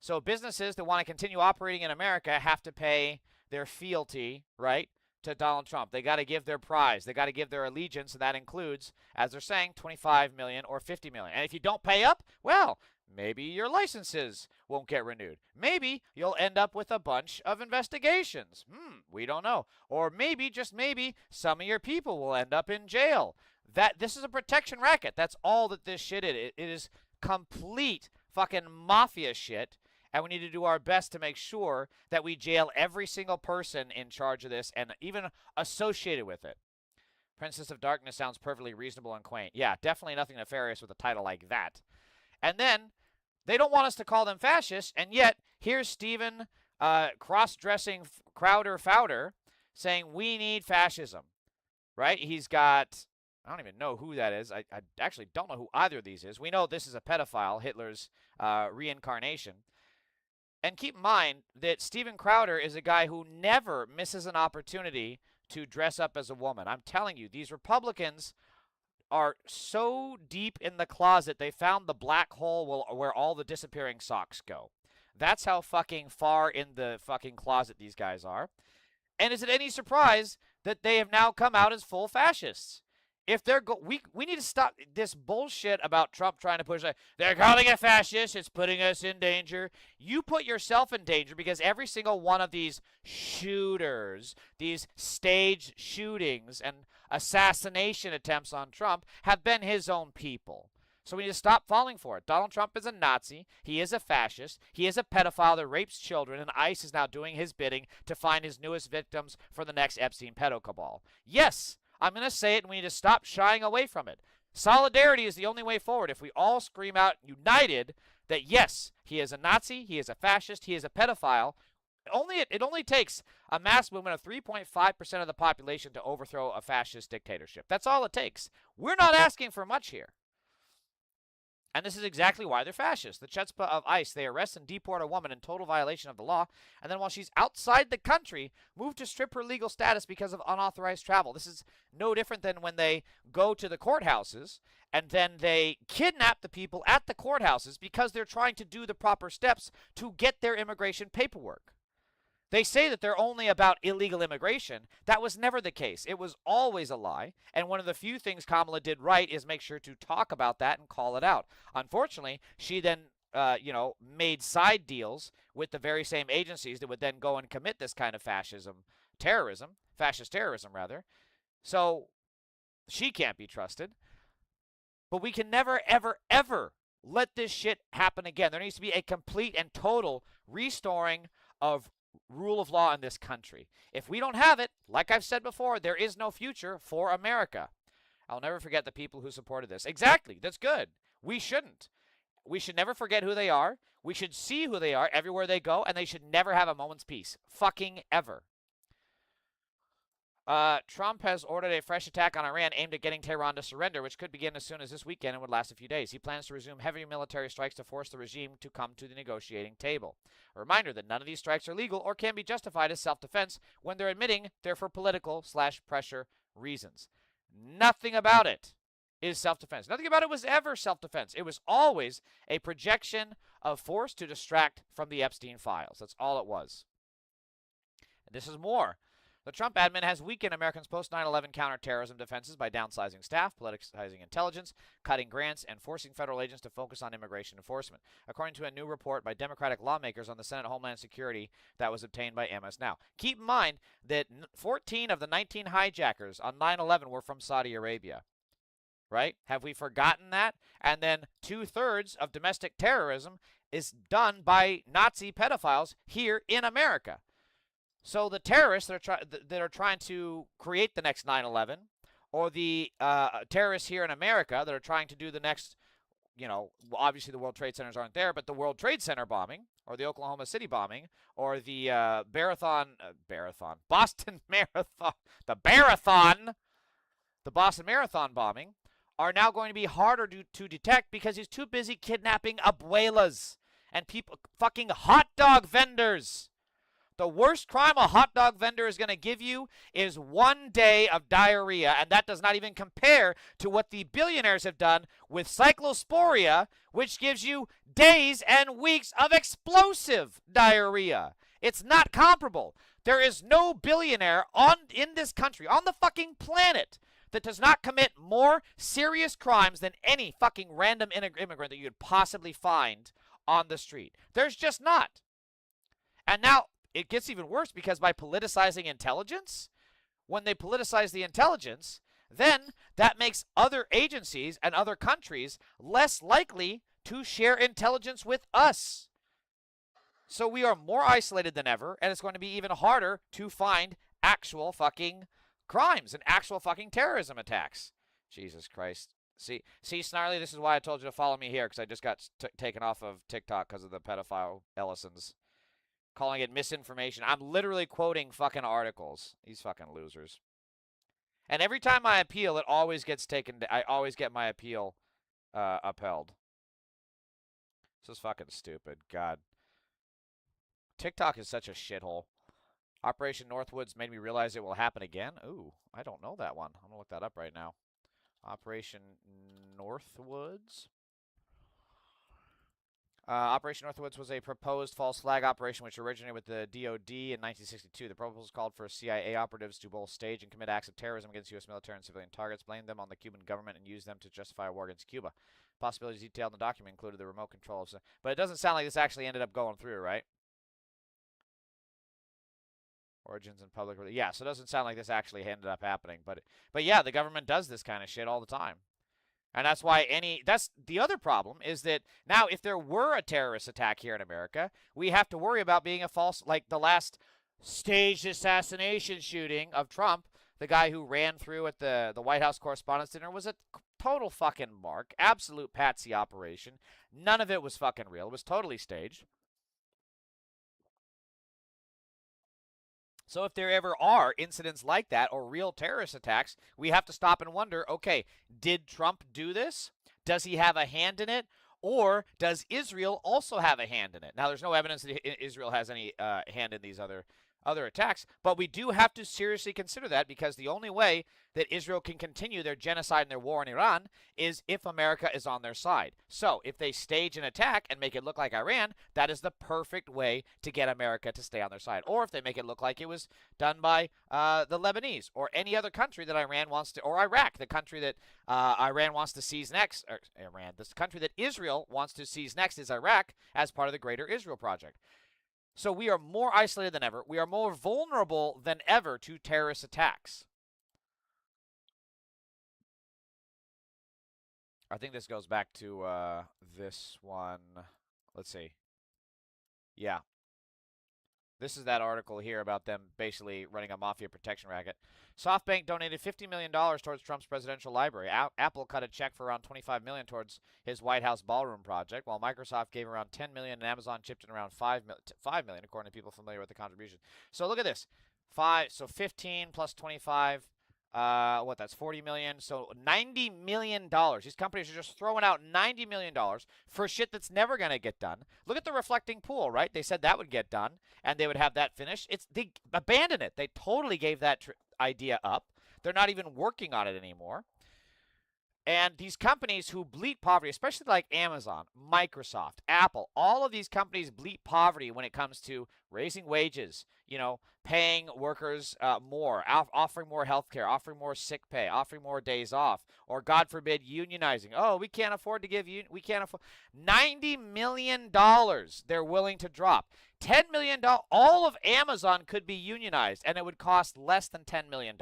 So businesses that want to continue operating in America have to pay their fealty, right, to Donald Trump. They got to give their prize. They got to give their allegiance, and that includes, as they're saying, $25 million or $50 million. And if you don't pay up, well, maybe your licenses won't get renewed. Maybe you'll end up with a bunch of investigations. We don't know. Or maybe, just maybe, some of your people will end up in jail. This is a protection racket. That's all that this shit is. It is complete fucking mafia shit. And we need to do our best to make sure that we jail every single person in charge of this and even associated with it. Princess of Darkness sounds perfectly reasonable and quaint. Yeah, definitely nothing nefarious with a title like that. And then they don't want us to call them fascists, and yet here's Stephen cross-dressing Crowder-Fowder saying we need fascism, right? He's got, I don't even know who that is. I actually don't know who either of these is. We know this is a pedophile, Hitler's reincarnation. And keep in mind that Steven Crowder is a guy who never misses an opportunity to dress up as a woman. I'm telling you, these Republicans are so deep in the closet, they found the black hole where all the disappearing socks go. That's how fucking far in the fucking closet these guys are. And is it any surprise that they have now come out as full fascists? If they're we need to stop this bullshit about Trump trying to push they're calling it fascist, it's putting us in danger. You put yourself in danger because every single one of these shooters, these staged shootings and assassination attempts on Trump have been his own people. So we need to stop falling for it. Donald Trump is a Nazi. He is a fascist. He is a pedophile that rapes children, and ICE is now doing his bidding to find his newest victims for the next Epstein pedo cabal. Yes, I'm going to say it, and we need to stop shying away from it. Solidarity is the only way forward. If we all scream out united that, yes, he is a Nazi, he is a fascist, he is a pedophile, it only takes a mass movement of 3.5% of the population to overthrow a fascist dictatorship. That's all it takes. We're not asking for much here. And this is exactly why they're fascists. The chutzpah of ICE, they arrest and deport a woman in total violation of the law, and then while she's outside the country, move to strip her legal status because of unauthorized travel. This is no different than when they go to the courthouses, and then they kidnap the people at the courthouses because they're trying to do the proper steps to get their immigration paperwork. They say that they're only about illegal immigration. That was never the case. It was always a lie. And one of the few things Kamala did right is make sure to talk about that and call it out. Unfortunately, she then, made side deals with the very same agencies that would then go and commit this kind of fascist terrorism, rather. So she can't be trusted. But we can never, ever, ever let this shit happen again. There needs to be a complete and total restoring of rule of law in this country. If we don't have it, like I've said before, there is no future for America. I'll never forget the people who supported this. Exactly. That's good. We shouldn't. We should never forget who they are. We should see who they are everywhere they go, and they should never have a moment's peace. Fucking ever. Trump has ordered a fresh attack on Iran aimed at getting Tehran to surrender, which could begin as soon as this weekend and would last a few days. He plans to resume heavy military strikes to force the regime to come to the negotiating table. A reminder that none of these strikes are legal or can be justified as self-defense when they're admitting they're for political/pressure reasons. Nothing about it is self-defense. Nothing about it was ever self-defense. It was always a projection of force to distract from the Epstein files. That's all it was. And this is more. The Trump admin has weakened Americans' post-9/11 counterterrorism defenses by downsizing staff, politicizing intelligence, cutting grants, and forcing federal agents to focus on immigration enforcement, according to a new report by Democratic lawmakers on the Senate Homeland Security that was obtained by MS Now. Keep in mind that 14 of the 19 hijackers on 9/11 were from Saudi Arabia. Right? Have we forgotten that? And then 2/3 of domestic terrorism is done by Nazi pedophiles here in America. So the terrorists that are trying to create the next 9/11, or the terrorists here in America that are trying to do the next, obviously the World Trade Centers aren't there, but the World Trade Center bombing, or the Oklahoma City bombing, or the Boston Marathon, the Boston Marathon bombing, are now going to be harder to detect because he's too busy kidnapping abuelas and people, fucking hot dog vendors. The worst crime a hot dog vendor is going to give you is 1 day of diarrhea, and that does not even compare to what the billionaires have done with cyclosporia, which gives you days and weeks of explosive diarrhea. It's not comparable. There is no billionaire in this country, on the fucking planet, that does not commit more serious crimes than any fucking random immigrant that you could possibly find on the street. There's just not. And now it gets even worse because by politicizing intelligence, when they politicize the intelligence, then that makes other agencies and other countries less likely to share intelligence with us. So we are more isolated than ever, and it's going to be even harder to find actual fucking crimes and actual fucking terrorism attacks. Jesus Christ. See, Snarly, this is why I told you to follow me here, because I just got taken off of TikTok because of the pedophile Ellisons. Calling it misinformation. I'm literally quoting fucking articles. These fucking losers. And every time I appeal, it always gets taken. I always get my appeal upheld. This is fucking stupid. God. TikTok is such a shithole. Operation Northwoods made me realize it will happen again. Ooh, I don't know that one. I'm going to look that up right now. Operation Northwoods. Operation Northwoods was a proposed false flag operation which originated with the DoD in 1962. The proposal called for CIA operatives to both stage and commit acts of terrorism against U.S. military and civilian targets, blame them on the Cuban government, and use them to justify a war against Cuba. Possibilities detailed in the document included the remote control of... But it doesn't sound like this actually ended up going through, right? Origins and public... Yeah, so it doesn't sound like this actually ended up happening. But yeah, the government does this kind of shit all the time. And that's why that's the other problem is that now if there were a terrorist attack here in America, we have to worry about being a false, like the last staged assassination shooting of Trump, the guy who ran through at the White House Correspondents' Dinner, was a total fucking mark, absolute patsy operation. None of it was fucking real. It was totally staged. So if there ever are incidents like that or real terrorist attacks, we have to stop and wonder, okay, did Trump do this? Does he have a hand in it? Or does Israel also have a hand in it? Now, there's no evidence that Israel has any hand in these other attacks, but we do have to seriously consider that, because the only way that Israel can continue their genocide and their war in Iran is if America is on their side. So if they stage an attack and make it look like Iran, that is the perfect way to get America to stay on their side. Or if they make it look like it was done by the Lebanese or any other country that Iran wants to, or Iraq, the country that Iran wants to seize next, or Iran, this country that Israel wants to seize next is Iraq as part of the Greater Israel Project. So we are more isolated than ever. We are more vulnerable than ever to terrorist attacks. I think this goes back to this one. Let's see. Yeah. This is that article here about them basically running a mafia protection racket. SoftBank donated $50 million towards Trump's presidential library. Apple cut a check for around $25 million towards his White House ballroom project, while Microsoft gave around $10 million and Amazon chipped in around $5 million, according to people familiar with the contribution. So look at this. 15 plus 25. That's $40 million. So $90 million. These companies are just throwing out $90 million for shit that's never going to get done. Look at the reflecting pool, right? They said that would get done and they would have that finished. They abandoned it. They totally gave that idea up. They're not even working on it anymore. And these companies who bleat poverty, especially like Amazon, Microsoft, Apple, all of these companies bleat poverty when it comes to raising wages, paying workers more, offering more health care, offering more sick pay, offering more days off, or God forbid, unionizing. Oh, we can't afford to give you, we can't afford. $90 million they're willing to drop. $10 million, all of Amazon could be unionized, and it would cost less than $10 million.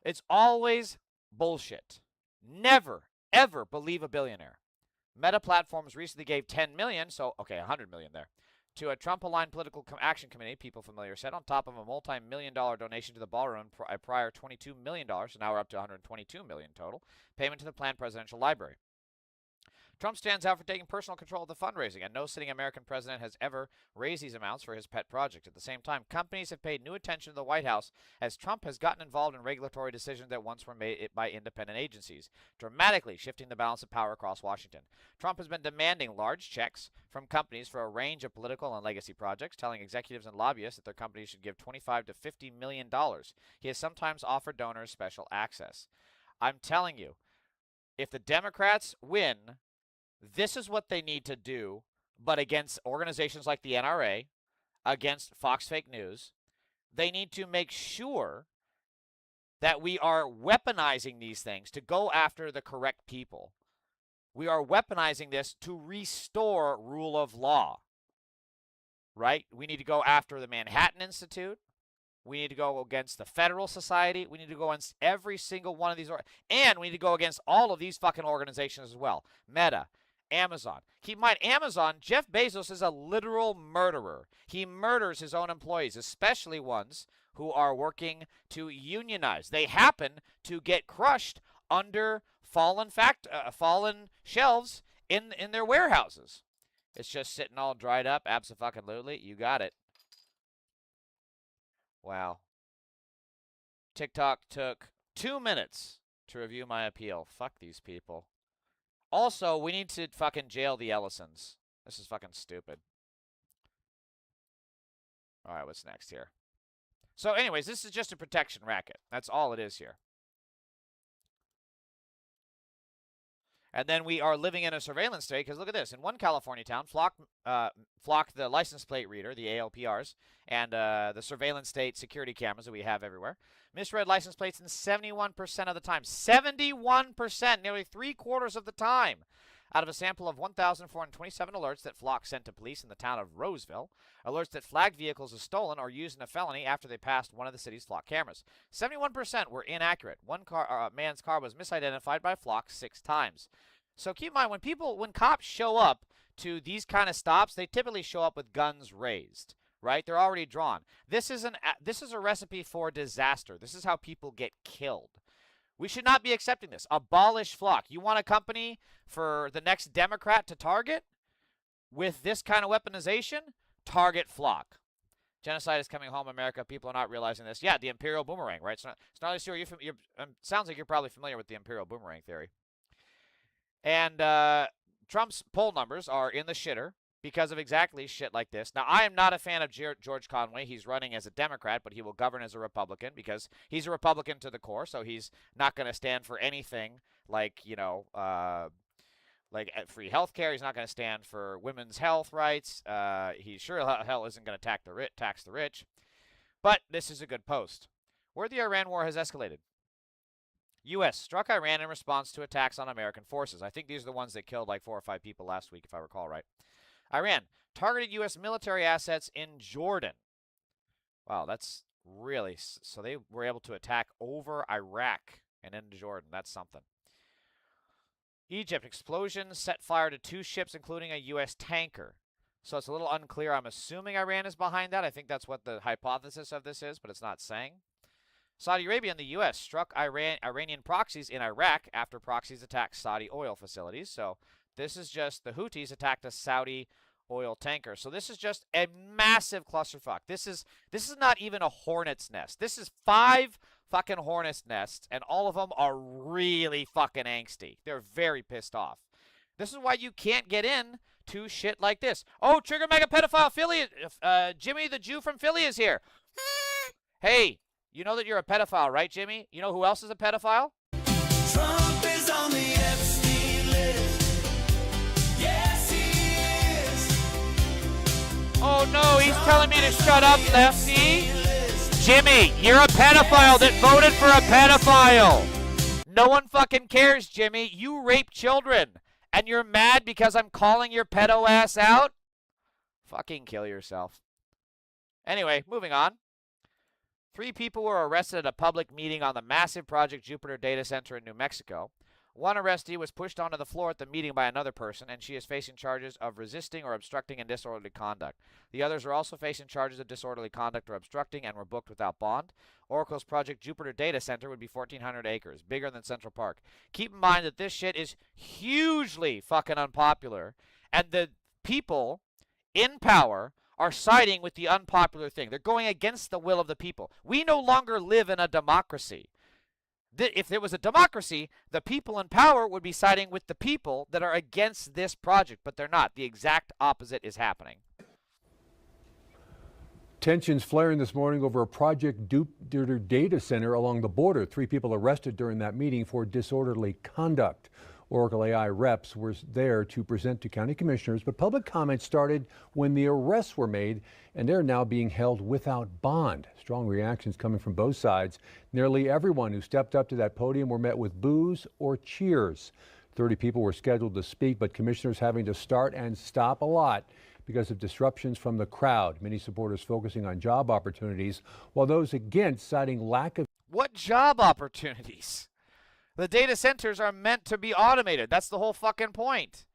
It's always bullshit. Never, ever believe a billionaire. Meta Platforms recently gave $10 million, so, okay, $100 million there, to a Trump-aligned political action committee, people familiar said, on top of a multi-million-dollar donation to the ballroom, a prior $22 million, so now we're up to $122 million total, payment to the planned presidential library. Trump stands out for taking personal control of the fundraising, and no sitting American president has ever raised these amounts for his pet project. At the same time, companies have paid new attention to the White House as Trump has gotten involved in regulatory decisions that once were made by independent agencies, dramatically shifting the balance of power across Washington. Trump has been demanding large checks from companies for a range of political and legacy projects, telling executives and lobbyists that their companies should give $25 to $50 million. He has sometimes offered donors special access. I'm telling you, if the Democrats win, this is what they need to do, but against organizations like the NRA, against Fox Fake News. They need to make sure that we are weaponizing these things to go after the correct people. We are weaponizing this to restore rule of law, right? We need to go after the Manhattan Institute. We need to go against the Federal Society. We need to go against every single one of these. And we need to go against all of these fucking organizations as well. Meta, Amazon. Keep in mind, Amazon, Jeff Bezos is a literal murderer. He murders his own employees, especially ones who are working to unionize. They happen to get crushed under fallen shelves in their warehouses. It's just sitting all dried up. Abso-fucking-lutely. You got it. Wow. TikTok took 2 minutes to review my appeal. Fuck these people. Also, we need to fucking jail the Ellisons. This is fucking stupid. All right, what's next here? So anyways, this is just a protection racket. That's all it is here. And then we are living in a surveillance state, because look at this. In one California town, Flock the license plate reader, the ALPRs, and the surveillance state security cameras that we have everywhere, misread license plates in 71% of the time. 71%, nearly 3/4 of the time. Out of a sample of 1,427 alerts that Flock sent to police in the town of Roseville, alerts that flagged vehicles as stolen or used in a felony after they passed one of the city's Flock cameras. 71% were inaccurate. One man's car was misidentified by Flock 6 times. So keep in mind, when cops show up to these kind of stops, they typically show up with guns raised, right? They're already drawn. This is a recipe for disaster. This is how people get killed. We should not be accepting this. Abolish Flock. You want a company for the next Democrat to target with this kind of weaponization? Target Flock. Genocide is coming home, America. People are not realizing this. Yeah, the Imperial Boomerang, right? So, Snarly Stewart, sounds like you're probably familiar with the Imperial Boomerang theory. And Trump's poll numbers are in the shitter because of exactly shit like this. Now, I am not a fan of George Conway. He's running as a Democrat, but he will govern as a Republican because he's a Republican to the core, so he's not going to stand for anything like, like free health care. He's not going to stand for women's health rights. He sure hell isn't going to tax the rich. But this is a good post. Where the Iran war has escalated. U.S. struck Iran in response to attacks on American forces. I think these are the ones that killed like 4 or 5 people last week, if I recall right. Iran targeted U.S. military assets in Jordan. Wow, that's really... So they were able to attack over Iraq and into Jordan. That's something. Egypt, explosions set fire to 2 ships, including a U.S. tanker. So it's a little unclear. I'm assuming Iran is behind that. I think that's what the hypothesis of this is, but it's not saying. Saudi Arabia and the U.S. struck Iranian proxies in Iraq after proxies attacked Saudi oil facilities. So this is just the Houthis attacked a Saudi oil tanker. So this is just a massive clusterfuck. This is not even a hornet's nest. This is 5 fucking hornet's nests, and all of them are really fucking angsty. They're very pissed off. This is why you can't get in to shit like this. Oh, Trigger Mega Pedophile Philly, Jimmy the Jew from Philly is here. Hey, you know that you're a pedophile, right, Jimmy? You know who else is a pedophile? Trump is on the Epstein list. Yes, he is. Oh, no, he's telling me to shut up, Lefty. Jimmy, you're a pedophile that voted for a pedophile. No one fucking cares, Jimmy. You rape children. And you're mad because I'm calling your pedo ass out? Fucking kill yourself. Anyway, moving on. 3 people were arrested at a public meeting on the massive Project Jupiter data center in New Mexico. One arrestee was pushed onto the floor at the meeting by another person, and she is facing charges of resisting or obstructing and disorderly conduct. The others are also facing charges of disorderly conduct or obstructing and were booked without bond. Oracle's Project Jupiter data center would be 1,400 acres, bigger than Central Park. Keep in mind that this shit is hugely fucking unpopular, and the people in power are siding with the unpopular thing. They're going against the will of the people. We no longer live in a democracy. If there was a democracy, the people in power would be siding with the people that are against this project, but they're not. The exact opposite is happening. Tensions flaring this morning over a Project Jupiter data center along the border. 3 people arrested during that meeting for disorderly conduct. Oracle AI reps were there to present to county commissioners, but public comments started when the arrests were made, and they're now being held without bond. Strong reactions coming from both sides. Nearly everyone who stepped up to that podium were met with boos or cheers. 30 people were scheduled to speak, but commissioners having to start and stop a lot because of disruptions from the crowd. Many supporters focusing on job opportunities, while those against citing lack of... What job opportunities? The data centers are meant to be automated. That's the whole fucking point.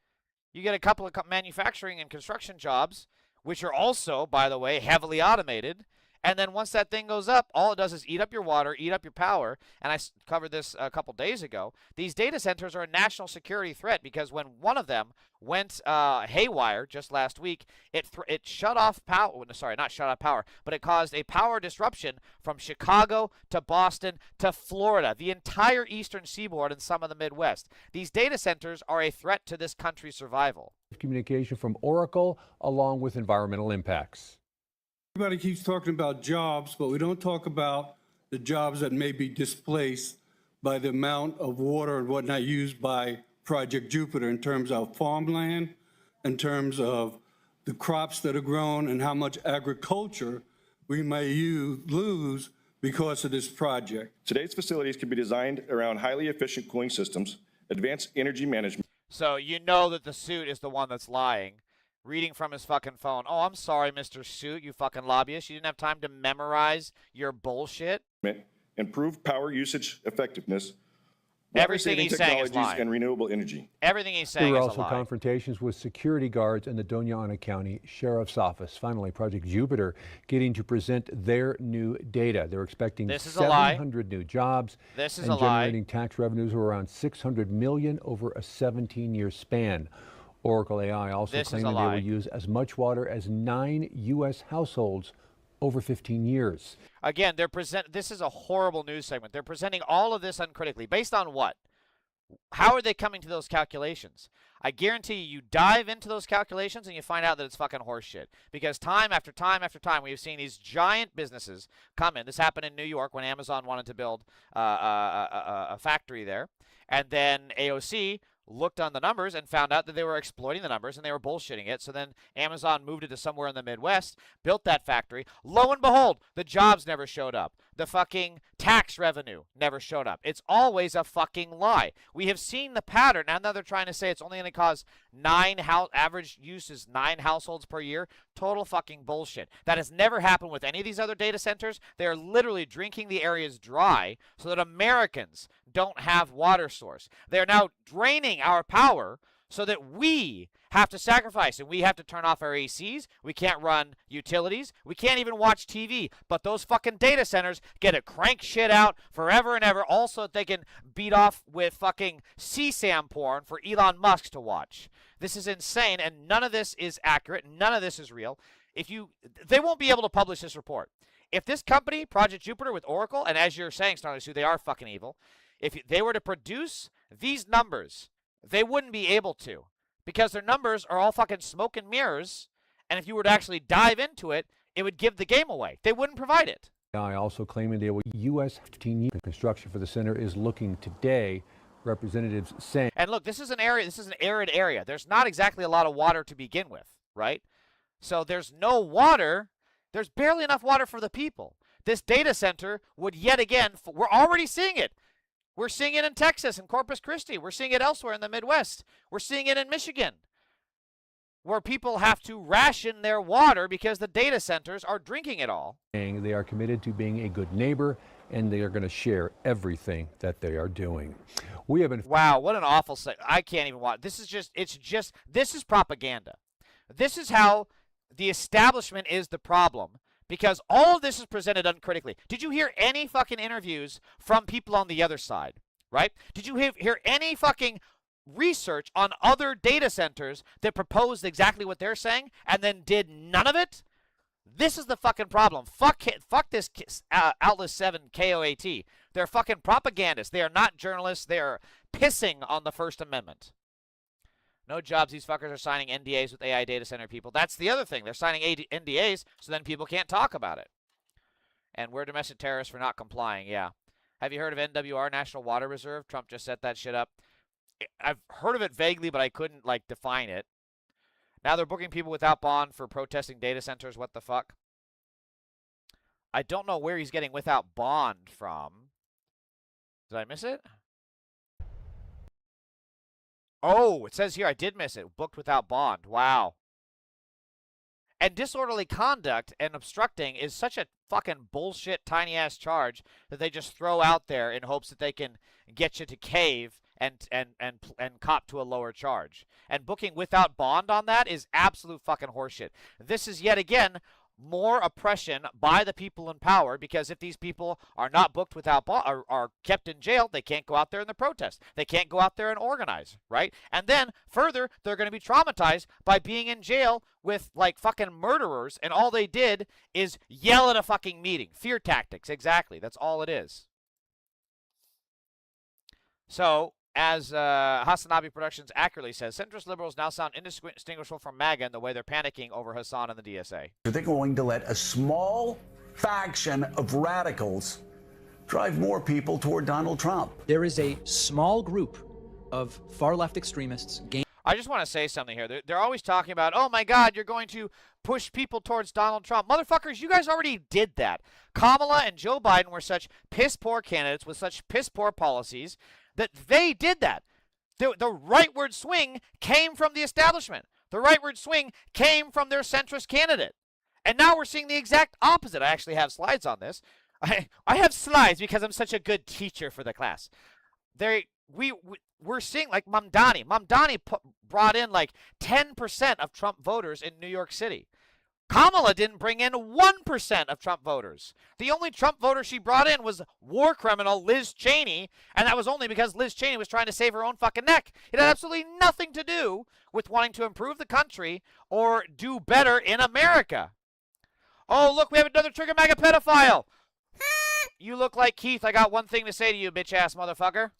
You get a couple of manufacturing and construction jobs, which are also, by the way, heavily automated. And then once that thing goes up, all it does is eat up your water, eat up your power. And I covered this a couple days ago. These data centers are a national security threat because when one of them went haywire just last week, it shut off power. Sorry, not shut off power, but it caused a power disruption from Chicago to Boston to Florida, the entire eastern seaboard and some of the Midwest. These data centers are a threat to this country's survival. Communication from Oracle along with environmental impacts. Everybody keeps talking about jobs, but we don't talk about the jobs that may be displaced by the amount of water and whatnot used by Project Jupiter in terms of farmland, in terms of the crops that are grown, and how much agriculture we may lose because of this project. Today's facilities can be designed around highly efficient cooling systems, advanced energy management. So you know that the suit is the one that's lying. Reading from his fucking phone. Oh, I'm sorry, Mr. Suit, you fucking lobbyist. You didn't have time to memorize your bullshit. Improve power usage effectiveness, Everything he's saying is technologies, lying. and renewable energy. Everything he's saying There were is a also lie. confrontations with security guards in the Doña Ana County Sheriff's Office. Finally, Project Jupiter getting to present their new data. They're expecting This is a lie. 700 new jobs This is and a lie. generating tax revenues of around $600 million over a 17-year span. Oracle AI also This is a claiming they lie. will use as much water as 9 U.S. households over 15 years. Again, this is a horrible news segment. They're presenting all of this uncritically. Based on what? How are they coming to those calculations? I guarantee you dive into those calculations and you find out that it's fucking horseshit. Because time after time after time, we've seen these giant businesses come in. This happened in New York when Amazon wanted to build a factory there. And then AOC looked on the numbers and found out that they were exploiting the numbers and they were bullshitting it. So then Amazon moved it to somewhere in the Midwest, built that factory. Lo and behold, the jobs never showed up. The fucking tax revenue never showed up. It's always a fucking lie. We have seen the pattern. Now they're trying to say it's only going to cause average use is 9 households per year. Total fucking bullshit. That has never happened with any of these other data centers. They are literally drinking the areas dry so that Americans don't have water source. They're now draining our power so that we have to sacrifice and we have to turn off our ACs. We can't run utilities. We can't even watch TV. But those fucking data centers get to crank shit out forever and ever. Also, they can beat off with fucking CSAM porn for Elon Musk to watch. This is insane, and none of this is accurate. None of this is real. They won't be able to publish this report. If this company, Project Jupiter with Oracle, and as you're saying, Snarly Sue, they are fucking evil. If they were to produce these numbers, they wouldn't be able to. Because their numbers are all fucking smoke and mirrors, and if you were to actually dive into it, it would give the game away. They wouldn't provide it. AI also claiming they will U.S. 15 years. Construction for the center is looking today. Representatives saying. And look, this is an arid area. There's not exactly a lot of water to begin with, right? So there's no water. There's barely enough water for the people. This data center would yet again, we're already seeing it. We're seeing it in Texas and Corpus Christi. We're seeing it elsewhere in the Midwest. We're seeing it in Michigan, where people have to ration their water because the data centers are drinking it all. They are committed to being a good neighbor, and they are going to share everything that they are doing. We have been. Wow, what an awful I can't even watch. This is propaganda. This is how the establishment is the problem. Because all of this is presented uncritically. Did you hear any fucking interviews from people on the other side, right? Did you hear any fucking research on other data centers that proposed exactly what they're saying and then did none of it? This is the fucking problem. Fuck this Atlas 7 KOAT. They're fucking propagandists. They are not journalists. They are pissing on the First Amendment. No jobs. These fuckers are signing NDAs with AI data center people. That's the other thing. They're signing NDAs so then people can't talk about it. And we're domestic terrorists for not complying. Yeah. Have you heard of NWR, National Water Reserve? Trump just set that shit up. I've heard of it vaguely, but I couldn't, define it. Now they're booking people without bond for protesting data centers. What the fuck? I don't know where he's getting without bond from. Did I miss it? Oh, it says here, I did miss it. Booked without bond. Wow. And disorderly conduct and obstructing is such a fucking bullshit tiny-ass charge that they just throw out there in hopes that they can get you to cave and cop to a lower charge. And booking without bond on that is absolute fucking horseshit. This is yet again more oppression by the people in power, because if these people are not booked without are kept in jail, they can't go out there in the protest. They can't go out there and organize, right? And then further, they're going to be traumatized by being in jail with fucking murderers, and all they did is yell at a fucking meeting. Fear tactics, exactly. That's all it is. So, as Hasanabi Productions accurately says, centrist liberals now sound indistinguishable from MAGA in the way they're panicking over Hassan and the DSA. They're going to let a small faction of radicals drive more people toward Donald Trump. There is a small group of far-left extremists. I just want to say something here. They're always talking about, oh my God, you're going to push people towards Donald Trump. Motherfuckers, you guys already did that. Kamala and Joe Biden were such piss-poor candidates with such piss-poor policies that they did that. The rightward swing came from the establishment. The rightward swing came from their centrist candidate. And now we're seeing the exact opposite. I actually have slides on this. I have slides because I'm such a good teacher for the class. We're seeing like Mamdani. Mamdani brought in like 10% of Trump voters in New York City. Kamala didn't bring in 1% of Trump voters. The only Trump voter she brought in was war criminal Liz Cheney, and that was only because Liz Cheney was trying to save her own fucking neck. It had absolutely nothing to do with wanting to improve the country or do better in America. Oh, look, we have another trigger MAGA pedophile. You look like Keith. I got one thing to say to you, bitch-ass motherfucker.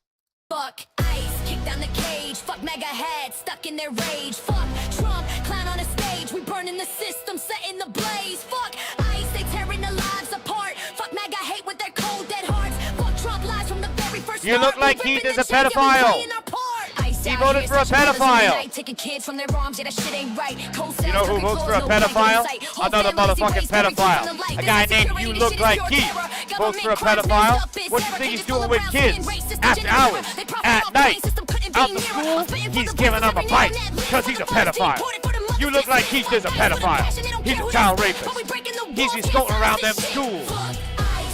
Fuck ICE, kick down the cage. Fuck mega heads, stuck in their rage. Fuck Trump, clown on a stage. We burning the system, setting the blaze. Fuck ICE, they tearing the lives apart. Fuck mega hate with their cold dead hearts. Fuck Trump lies from the very first You look like Keith is a pedophile. He voted for a pedophile. You know who votes for a pedophile? Another motherfucking pedophile. A guy named You Look Like Keith votes for a pedophile. What do you think he's doing with kids? After hours, at night, out the school, he's giving them a bite because he's a pedophile. You Look Like Keith is a pedophile. He's a child rapist. He's just going around them schools.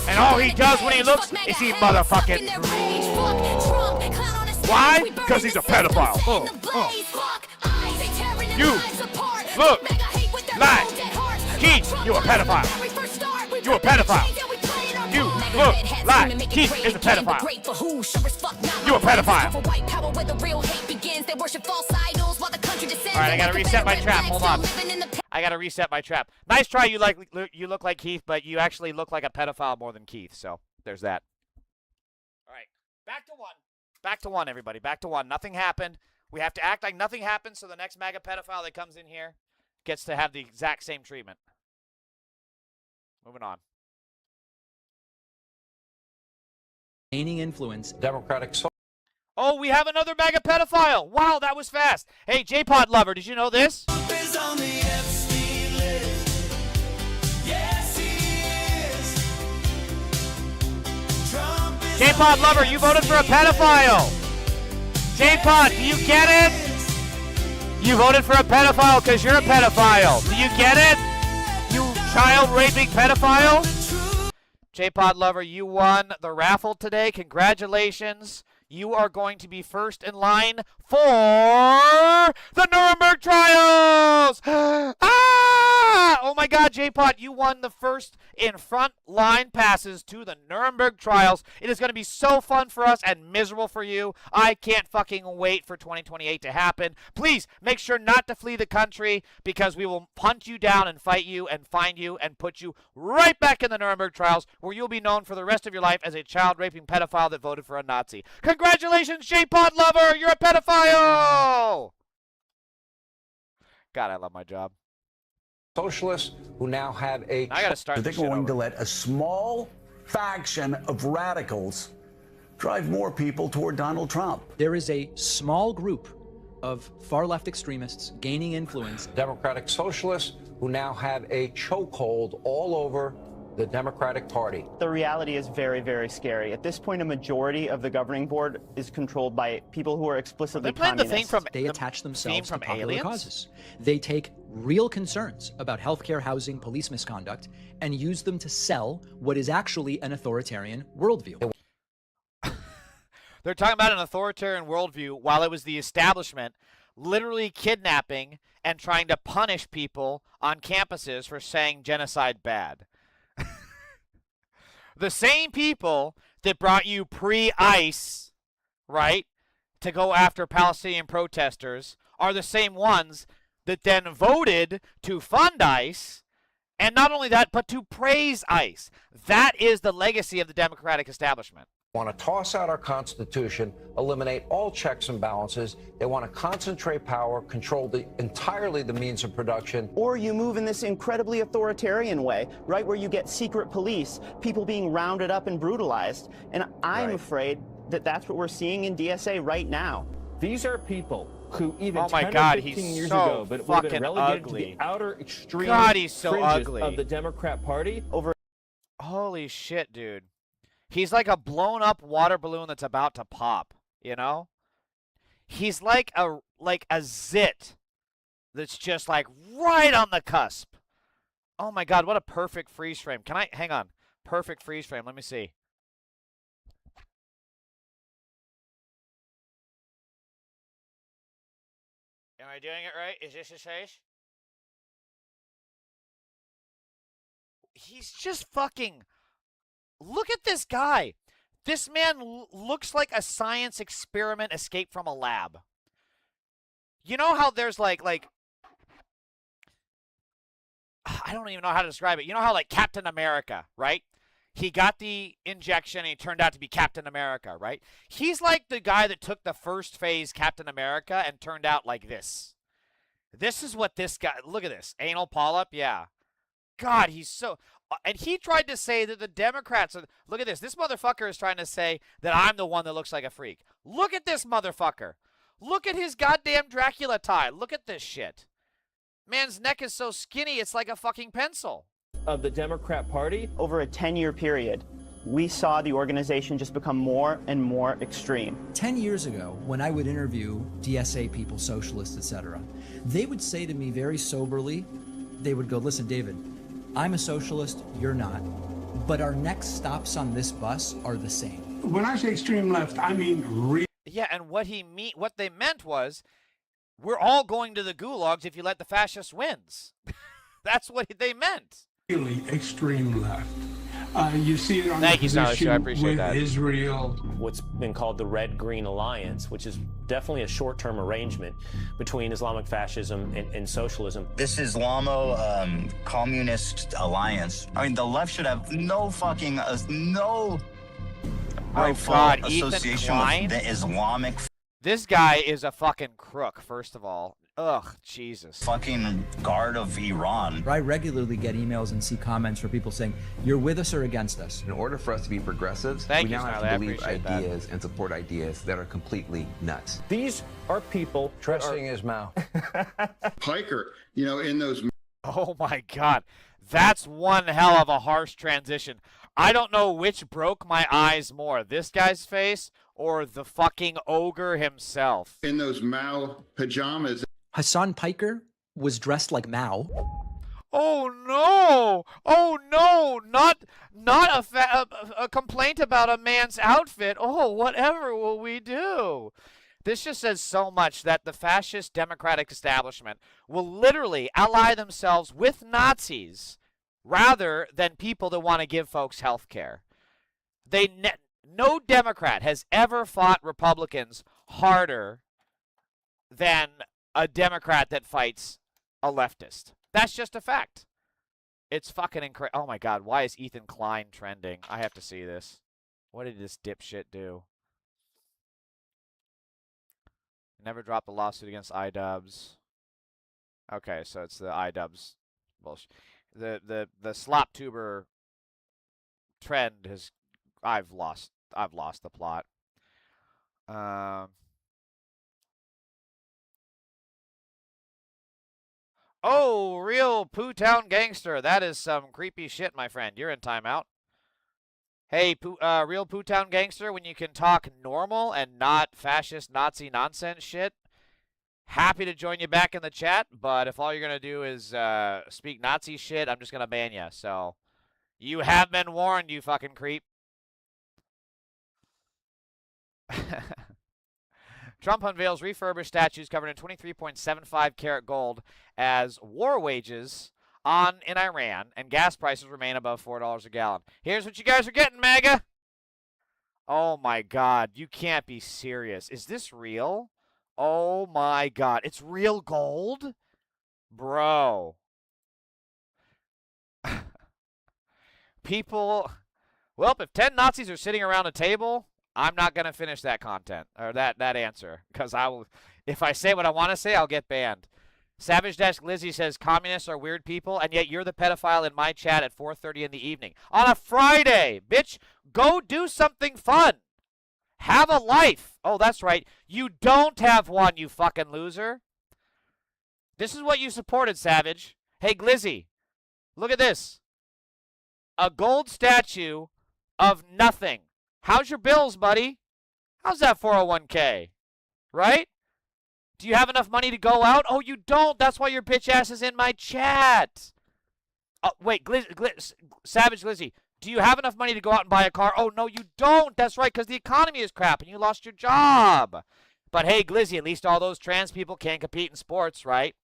And all he does when he looks is he motherfucking drools. Why? Because he's a pedophile. You look like Keith. You a pedophile. You a pedophile. You look like Keith is a pedophile. You a pedophile. Alright, I gotta reset my trap. Hold on. I gotta reset my trap. Nice try. You look like Keith, but you actually look like a pedophile more than Keith. So there's that. Alright, back to one. Back to one, everybody. Back to one. Nothing happened. We have to act like nothing happened so the next MAGA pedophile that comes in here gets to have the exact same treatment. Moving on. Gaining influence. Democratic. Oh, we have another MAGA pedophile. Wow, that was fast. Hey, J-Pod lover, did you know this? Is on the Epstein list. Yes, he is. Trump is J-Pod lover, you voted for a pedophile. J-Pod, do you get it? You voted for a pedophile because you're a pedophile. Do you get it? You child-raping pedophile? J-Pod lover, you won the raffle today. Congratulations. You are going to be first in line for the Nuremberg trials! Ah! Oh my God, J-Pod, you won the first in front line passes to the Nuremberg trials. It is going to be so fun for us and miserable for you. I can't fucking wait for 2028 to happen. Please make sure not to flee the country because we will hunt you down and fight you and find you and put you right back in the Nuremberg trials where you'll be known for the rest of your life as a child-raping pedophile that voted for a Nazi. Congratulations, J-Pod lover! You're a pedophile! God, I love my job. Socialists who now have a... I gotta start They're going to let a small faction of radicals drive more people toward Donald Trump. There is a small group of far-left extremists gaining influence. Democratic socialists who now have a chokehold all over the Democratic Party. The reality is very, very scary. At this point, a majority of the governing board is controlled by people who are explicitly communists. They attach themselves to popular causes. They take real concerns about healthcare, housing, police misconduct, and use them to sell what is actually an authoritarian worldview. They're talking about an authoritarian worldview while it was the establishment literally kidnapping and trying to punish people on campuses for saying genocide bad. The same people that brought you pre-ICE, right, to go after Palestinian protesters are the same ones that then voted to fund ICE, and not only that, but to praise ICE. That is the legacy of the Democratic establishment. Want to toss out our Constitution, eliminate all checks and balances. They want to concentrate power, control entirely the means of production. Or you move in this incredibly authoritarian way, right, where you get secret police, people being rounded up and brutalized. And I'm afraid that that's what we're seeing in DSA right now. These are people who even oh my 10 God, or 15 he's years so ago, but would have been fucking relegated ugly. to the outer extreme God, he's so fringes ugly. of the Democrat Party. Holy shit, dude. He's like a blown up water balloon that's about to pop, you know? He's like a zit that's just like right on the cusp. Oh my God, what a perfect freeze frame. Can I, hang on, perfect freeze frame. Let me see. Am I doing it right? Is this his face? He's just fucking, look at this guy. This man looks like a science experiment escaped from a lab. You know how there's like I don't even know how to describe it. You know how like Captain America, right? He got the injection and he turned out to be Captain America, right? He's like the guy that took the first phase Captain America and turned out like this. This is what this guy, look at this. Anal polyp, yeah. God, he's so, and he tried to say that the Democrats are, look at this. This motherfucker is trying to say that I'm the one that looks like a freak. Look at this motherfucker. Look at his goddamn Dracula tie. Look at this shit. Man's neck is so skinny, it's like a fucking pencil. Of the Democrat Party? Over a 10-year period, we saw the organization just become more and more extreme. 10 years ago, when I would interview DSA people, socialists, etc., they would say to me very soberly, they would go, listen, David, I'm a socialist, you're not, but our next stops on this bus are the same. When I say extreme left, I mean real. Yeah, and what they meant was, we're all going to the gulags if you let the fascists wins. That's what they meant. Really extreme left. You see it on Thank the you, Silas. position I appreciate with that. Israel. What's been called the Red-Green Alliance, which is definitely a short-term arrangement between Islamic fascism and socialism. This Islamo communist alliance. I mean, the left should have no fucking no association with the Islamic. This guy is a fucking crook, first of all. Ugh, Jesus. Fucking guard of Iran. I regularly get emails and see comments from people saying, you're with us or against us. In order for us to be progressives, we now have to believe ideas and support ideas that are completely nuts. These are people trusting his mouth. Piker, you know, in those. Oh my God. That's one hell of a harsh transition. I don't know which broke my eyes more, this guy's face or the fucking ogre himself. In those Mao pajamas. Hassan Piker was dressed like Mao. Oh no! Oh no! Not a complaint about a man's outfit. Oh, whatever will we do? This just says so much that the fascist democratic establishment will literally ally themselves with Nazis rather than people that want to give folks health care. No Democrat has ever fought Republicans harder than a Democrat that fights a leftist. That's just a fact. It's fucking incredible. Oh my God, why is Ethan Klein trending? I have to see this. What did this dipshit do? Never dropped a lawsuit against iDubbbz. Okay, so it's the iDubbbz bullshit. The slop tuber trend has I've lost the plot. Oh, real Poo Town gangster. That is some creepy shit, my friend. You're in timeout. Hey, real Poo Town gangster, when you can talk normal and not fascist Nazi nonsense shit, happy to join you back in the chat, but if all you're going to do is speak Nazi shit, I'm just going to ban you. So, you have been warned, you fucking creep. Trump unveils refurbished statues covered in 23.75 karat gold as war wages in Iran, and gas prices remain above $4 a gallon. Here's what you guys are getting, MAGA. Oh my God, you can't be serious. Is this real? Oh my God, it's real gold? Bro. People, well, if 10 Nazis are sitting around a table, I'm not going to finish that content, or that answer, because if I say what I want to say, I'll get banned. Savage Dash Glizzy says, communists are weird people, and yet you're the pedophile in my chat at 4:30 in the evening. On a Friday, bitch, go do something fun. Have a life. Oh, that's right. You don't have one, you fucking loser. This is what you supported, Savage. Hey, Glizzy, look at this. A gold statue of nothing. How's your bills, buddy? How's that 401k? Right? Do you have enough money to go out? Oh, you don't. That's why your bitch ass is in my chat. Oh, wait, Savage Glizzy. Do you have enough money to go out and buy a car? Oh, no, you don't. That's right, because the economy is crap and you lost your job. But hey, Glizzy, at least all those trans people can't compete in sports, right?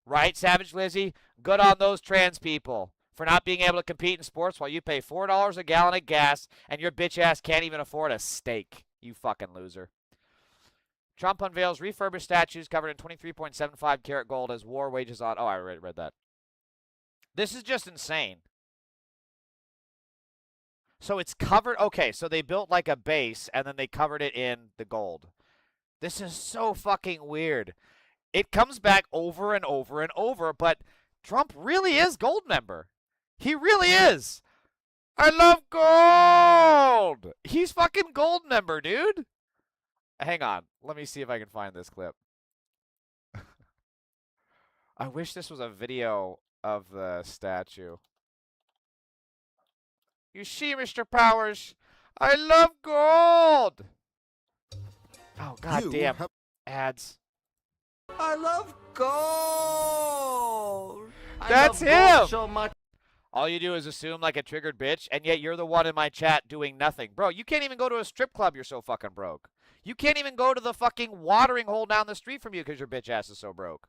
Right, Savage Glizzy? Good on those trans people for not being able to compete in sports while you pay $4 a gallon of gas and your bitch ass can't even afford a steak. You fucking loser. Trump unveils refurbished statues covered in 23.75 karat gold as war wages on. Oh, I already read that. This is just insane. So it's covered. Okay, so they built like a base and then they covered it in the gold. This is so fucking weird. It comes back over and over and over, but Trump really is gold member. He really is. I love gold. He's fucking gold member, dude. Hang on. Let me see if I can find this clip. I wish this was a video of the statue. You see, Mr. Powers, I love gold. Oh, goddamn. Ads. I love gold. That's I love him. gold so much. All you do is assume like a triggered bitch, and yet you're the one in my chat doing nothing. Bro, you can't even go to a strip club. You're so fucking broke. You can't even go to the fucking watering hole down the street from you because your bitch ass is so broke.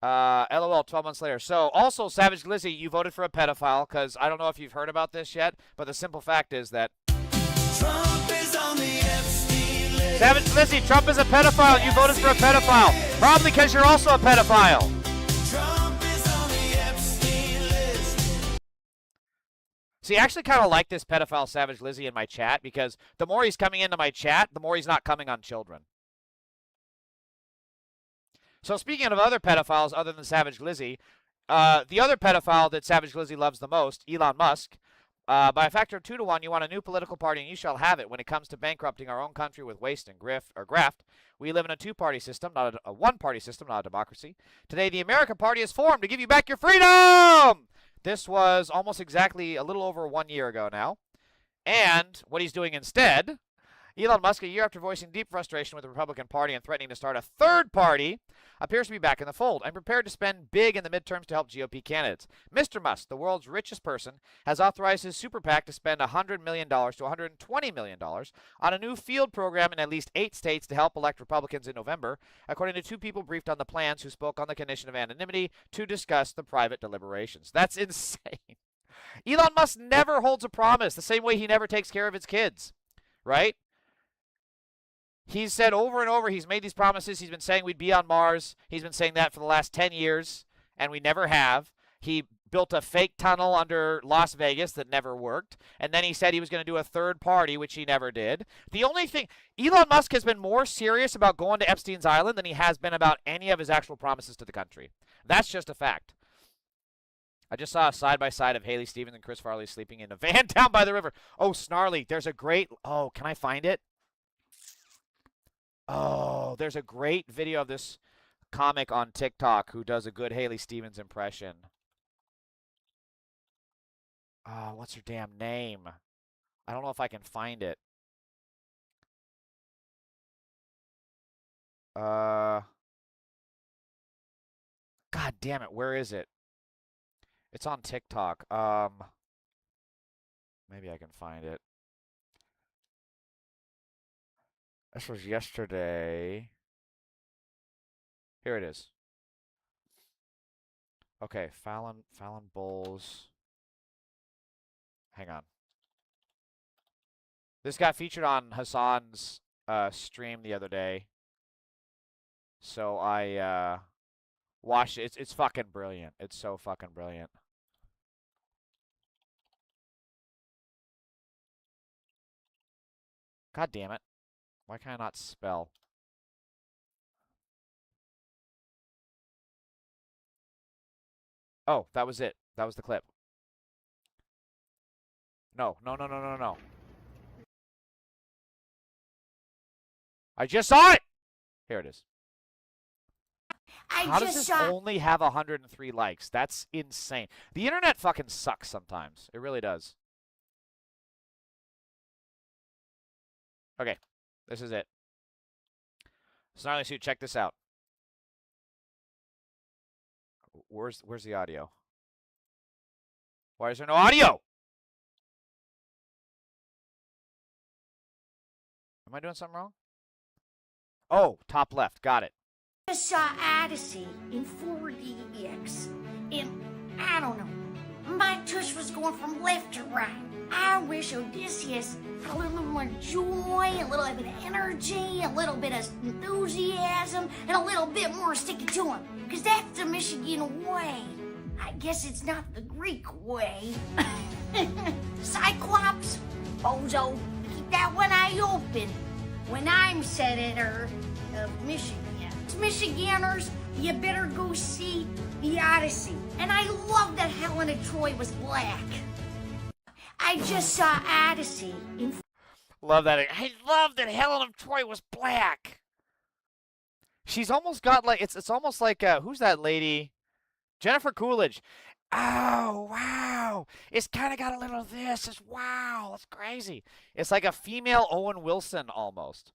LOL, 12 months later. So, also, Savage Glizzy, you voted for a pedophile, because I don't know if you've heard about this yet, but the simple fact is that Trump is on the Epstein list. Savage Glizzy, Trump is a pedophile. You voted for a pedophile. Probably because you're also a pedophile. Trump is on the Epstein list. See, I actually kind of like this pedophile Savage Glizzy in my chat, because the more he's coming into my chat, the more he's not coming on children. So speaking of other pedophiles other than Savage Glizzy, the other pedophile that Savage Glizzy loves the most, Elon Musk, by a factor of 2 to 1, you want a new political party and you shall have it. When it comes to bankrupting our own country with waste and graft, we live in a two-party system, not a one-party system, not a democracy. Today, the American Party is formed to give you back your freedom! This was almost exactly a little over 1 year ago now. And what he's doing instead, Elon Musk, a year after voicing deep frustration with the Republican Party and threatening to start a third party, appears to be back in the fold. I'm prepared to spend big in the midterms to help GOP candidates. Mr. Musk, the world's richest person, has authorized his super PAC to spend $100 million to $120 million on a new field program in at least 8 states to help elect Republicans in November, according to 2 people briefed on the plans who spoke on the condition of anonymity to discuss the private deliberations. That's insane. Elon Musk never holds a promise, the same way he never takes care of his kids, right? He's said over and over, he's made these promises. He's been saying we'd be on Mars. He's been saying that for the last 10 years, and we never have. He built a fake tunnel under Las Vegas that never worked, and then he said he was going to do a third party, which he never did. The only thing, Elon Musk has been more serious about going to Epstein's Island than he has been about any of his actual promises to the country. That's just a fact. I just saw a side-by-side of Haley Stevens and Chris Farley sleeping in a van down by the river. Oh, Snarly, there's a great, oh, can I find it? Oh, there's a great video of this comic on TikTok who does a good Haley Stevens impression. What's her damn name? I don't know if I can find it. God damn it, where is it? It's on TikTok. Maybe I can find it. This was yesterday. Here it is. Okay, Fallon Bowles. Hang on. This got featured on Hassan's stream the other day. So I watched it. It's fucking brilliant. It's so fucking brilliant. God damn it. Why can I not spell? Oh, that was it. That was the clip. No. I just saw it! Here it is. How does this only have 103 likes? That's insane. The internet fucking sucks sometimes. It really does. Okay. This is it. Snarly Suit, check this out. Where's the audio? Why is there no audio? Am I doing something wrong? Oh, top left. Got it. I saw Odyssey in 4DX, and I don't know, my tush was going from left to right. I wish Odysseus had a little more joy, a little bit of energy, a little bit of enthusiasm, and a little bit more sticking to him, because that's the Michigan way. I guess it's not the Greek way. Cyclops, Bozo, keep that one eye open when I'm senator of Michigan. Michiganders, you better go see the Odyssey. And I love that Helen of Troy was black. I just saw Odyssey in... Love that. I love that Helen of Troy was black. She's almost got like, it's almost like, who's that lady? Jennifer Coolidge. Oh, wow. It's kind of got a little of this. It's wow. It's crazy. It's like a female Owen Wilson almost.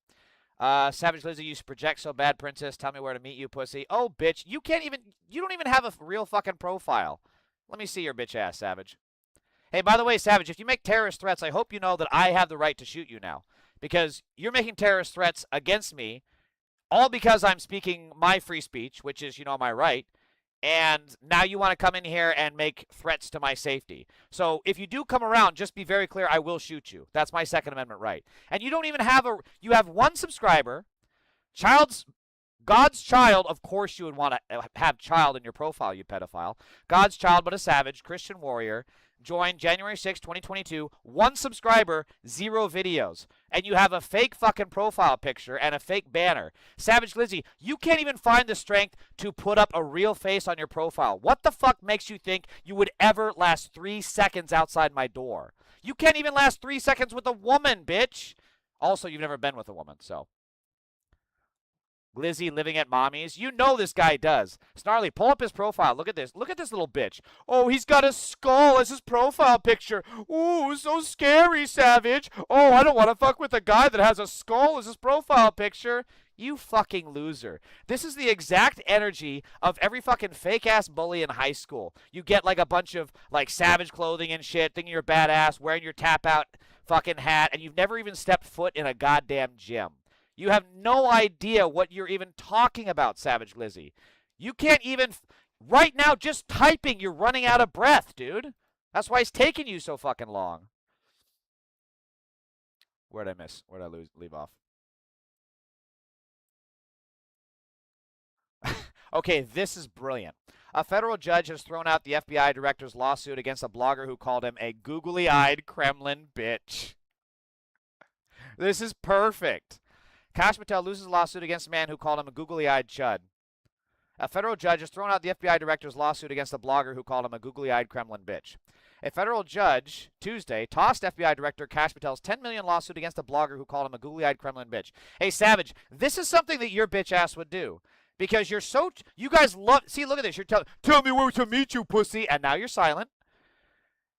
Savage Lizzie used to project so bad, Princess. Tell me where to meet you, pussy. Oh, bitch. You don't even have a real fucking profile. Let me see your bitch ass, Savage. Hey, by the way, Savage, if you make terrorist threats, I hope you know that I have the right to shoot you now. Because you're making terrorist threats against me, all because I'm speaking my free speech, which is, my right. And now you want to come in here and make threats to my safety. So if you do come around, just be very clear, I will shoot you. That's my Second Amendment right. And you don't even have you have one subscriber, God's child, of course you would want to have child in your profile, you pedophile. God's child, but a savage, Christian warrior, joined January 6, 2022, one subscriber, 0 videos. And you have a fake fucking profile picture and a fake banner. Savage Lizzie, you can't even find the strength to put up a real face on your profile. What the fuck makes you think you would ever last 3 seconds outside my door? You can't even last 3 seconds with a woman, bitch. Also, you've never been with a woman, so. Glizzy living at mommy's. You know this guy does. Snarly, pull up his profile. Look at this. Look at this little bitch. Oh, he's got a skull as his profile picture. Ooh, so scary, Savage. Oh, I don't want to fuck with a guy that has a skull as his profile picture. You fucking loser. This is the exact energy of every fucking fake-ass bully in high school. You get like a bunch of like Savage clothing and shit, thinking you're badass, wearing your tap-out fucking hat, and you've never even stepped foot in a goddamn gym. You have no idea what you're even talking about, Savage Lizzie. You can't even, right now, just typing, you're running out of breath, dude. That's why it's taking you so fucking long. Where'd I miss? Where'd I leave off? Okay, this is brilliant. A federal judge has thrown out the FBI director's lawsuit against a blogger who called him a googly-eyed Kremlin bitch. This is perfect. Kash Patel loses a lawsuit against a man who called him a googly-eyed chud. A federal judge has thrown out the FBI director's lawsuit against a blogger who called him a googly-eyed Kremlin bitch. A federal judge, Tuesday, tossed FBI director Kash Patel's $10 million lawsuit against a blogger who called him a googly-eyed Kremlin bitch. Hey, Savage, this is something that your bitch ass would do. Because you're so... You guys love... See, look at this. You're tell me where to meet you, pussy. And now you're silent.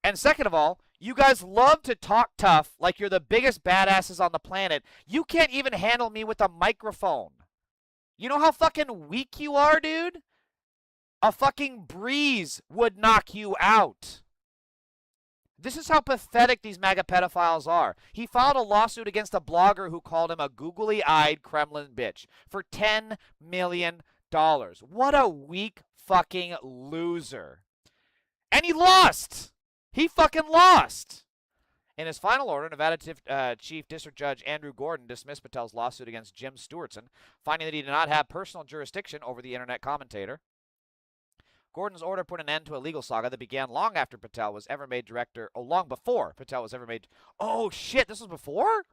And second of all, you guys love to talk tough like you're the biggest badasses on the planet. You can't even handle me with a microphone. You know how fucking weak you are, dude? A fucking breeze would knock you out. This is how pathetic these MAGA pedophiles are. He filed a lawsuit against a blogger who called him a googly-eyed Kremlin bitch for $10 million. What a weak fucking loser. And he lost. He fucking lost. In his final order, Nevada Chief District Judge Andrew Gordon dismissed Patel's lawsuit against Jim Stewartson, finding that he did not have personal jurisdiction over the internet commentator. Gordon's order put an end to a legal saga that began long after Patel was ever made director, long before Patel was ever made... Oh, shit, this was before?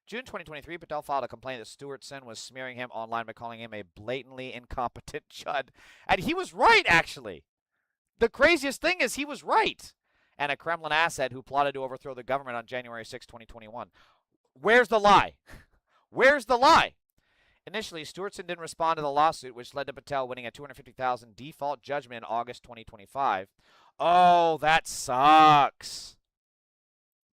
June 2023, Patel filed a complaint that Stewartson was smearing him online by calling him a blatantly incompetent chud. And he was right, actually. The craziest thing is he was right. And a Kremlin asset who plotted to overthrow the government on January 6, 2021. Where's the lie? Where's the lie? Initially, Stewartson didn't respond to the lawsuit, which led to Patel winning a $250,000 default judgment in August 2025. Oh, that sucks.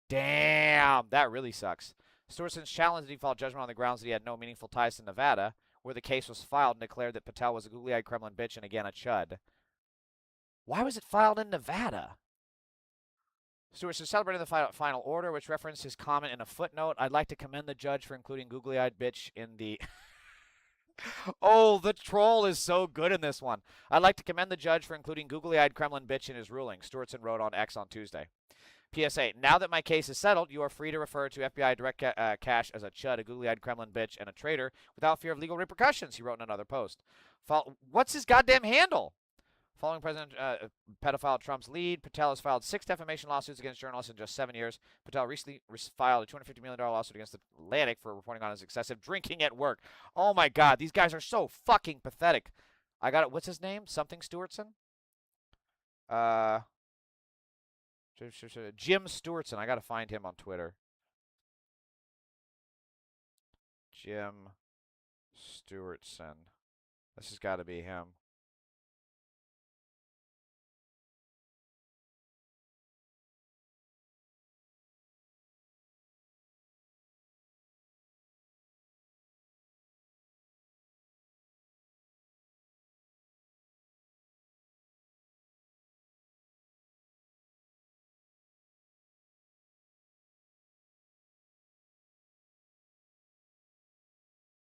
Damn, that really sucks. Stewartson challenged the default judgment on the grounds that he had no meaningful ties to Nevada, where the case was filed and declared that Patel was a googly-eyed Kremlin bitch and again a chud. Why was it filed in Nevada? Stewart is celebrating the final order, which referenced his comment in a footnote. I'd like to commend the judge for including googly-eyed bitch in the... Oh, the troll is so good in this one. I'd like to commend the judge for including googly-eyed Kremlin bitch in his ruling, Stewartson wrote on X on Tuesday. PSA, now that my case is settled, you are free to refer to FBI Direct Cash as a chud, a googly-eyed Kremlin bitch, and a traitor without fear of legal repercussions, he wrote in another post. What's his goddamn handle? Following President pedophile Trump's lead, Patel has filed 6 defamation lawsuits against journalists in just 7 years. Patel recently filed a $250 million lawsuit against the Atlantic for reporting on his excessive drinking at work. Oh my God, these guys are so fucking pathetic. I got it. What's his name? Something Stewartson? Jim Stewartson. I got to find him on Twitter. Jim Stewartson. This has got to be him.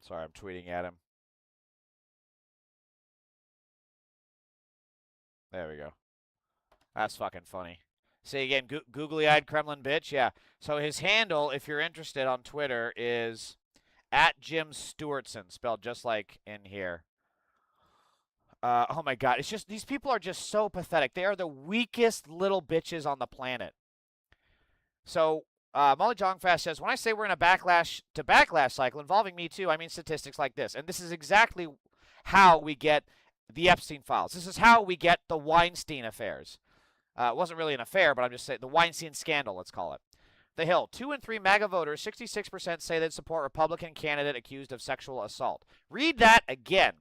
Sorry, I'm tweeting at him. There we go. That's fucking funny. See again, googly-eyed Kremlin bitch. Yeah. So his handle, if you're interested on Twitter, is @JimStewartson, spelled just like in here. Oh my God, it's just these people are just so pathetic. They are the weakest little bitches on the planet. So Molly Jongfast says, when I say we're in a backlash to backlash cycle involving Me Too, I mean statistics like this. And this is exactly how we get the Epstein files. This is how we get the Weinstein affairs. It wasn't really an affair, but I'm just saying the Weinstein scandal, let's call it. The Hill, 2 in 3 MAGA voters, 66% say they'd support Republican candidate accused of sexual assault. Read that again.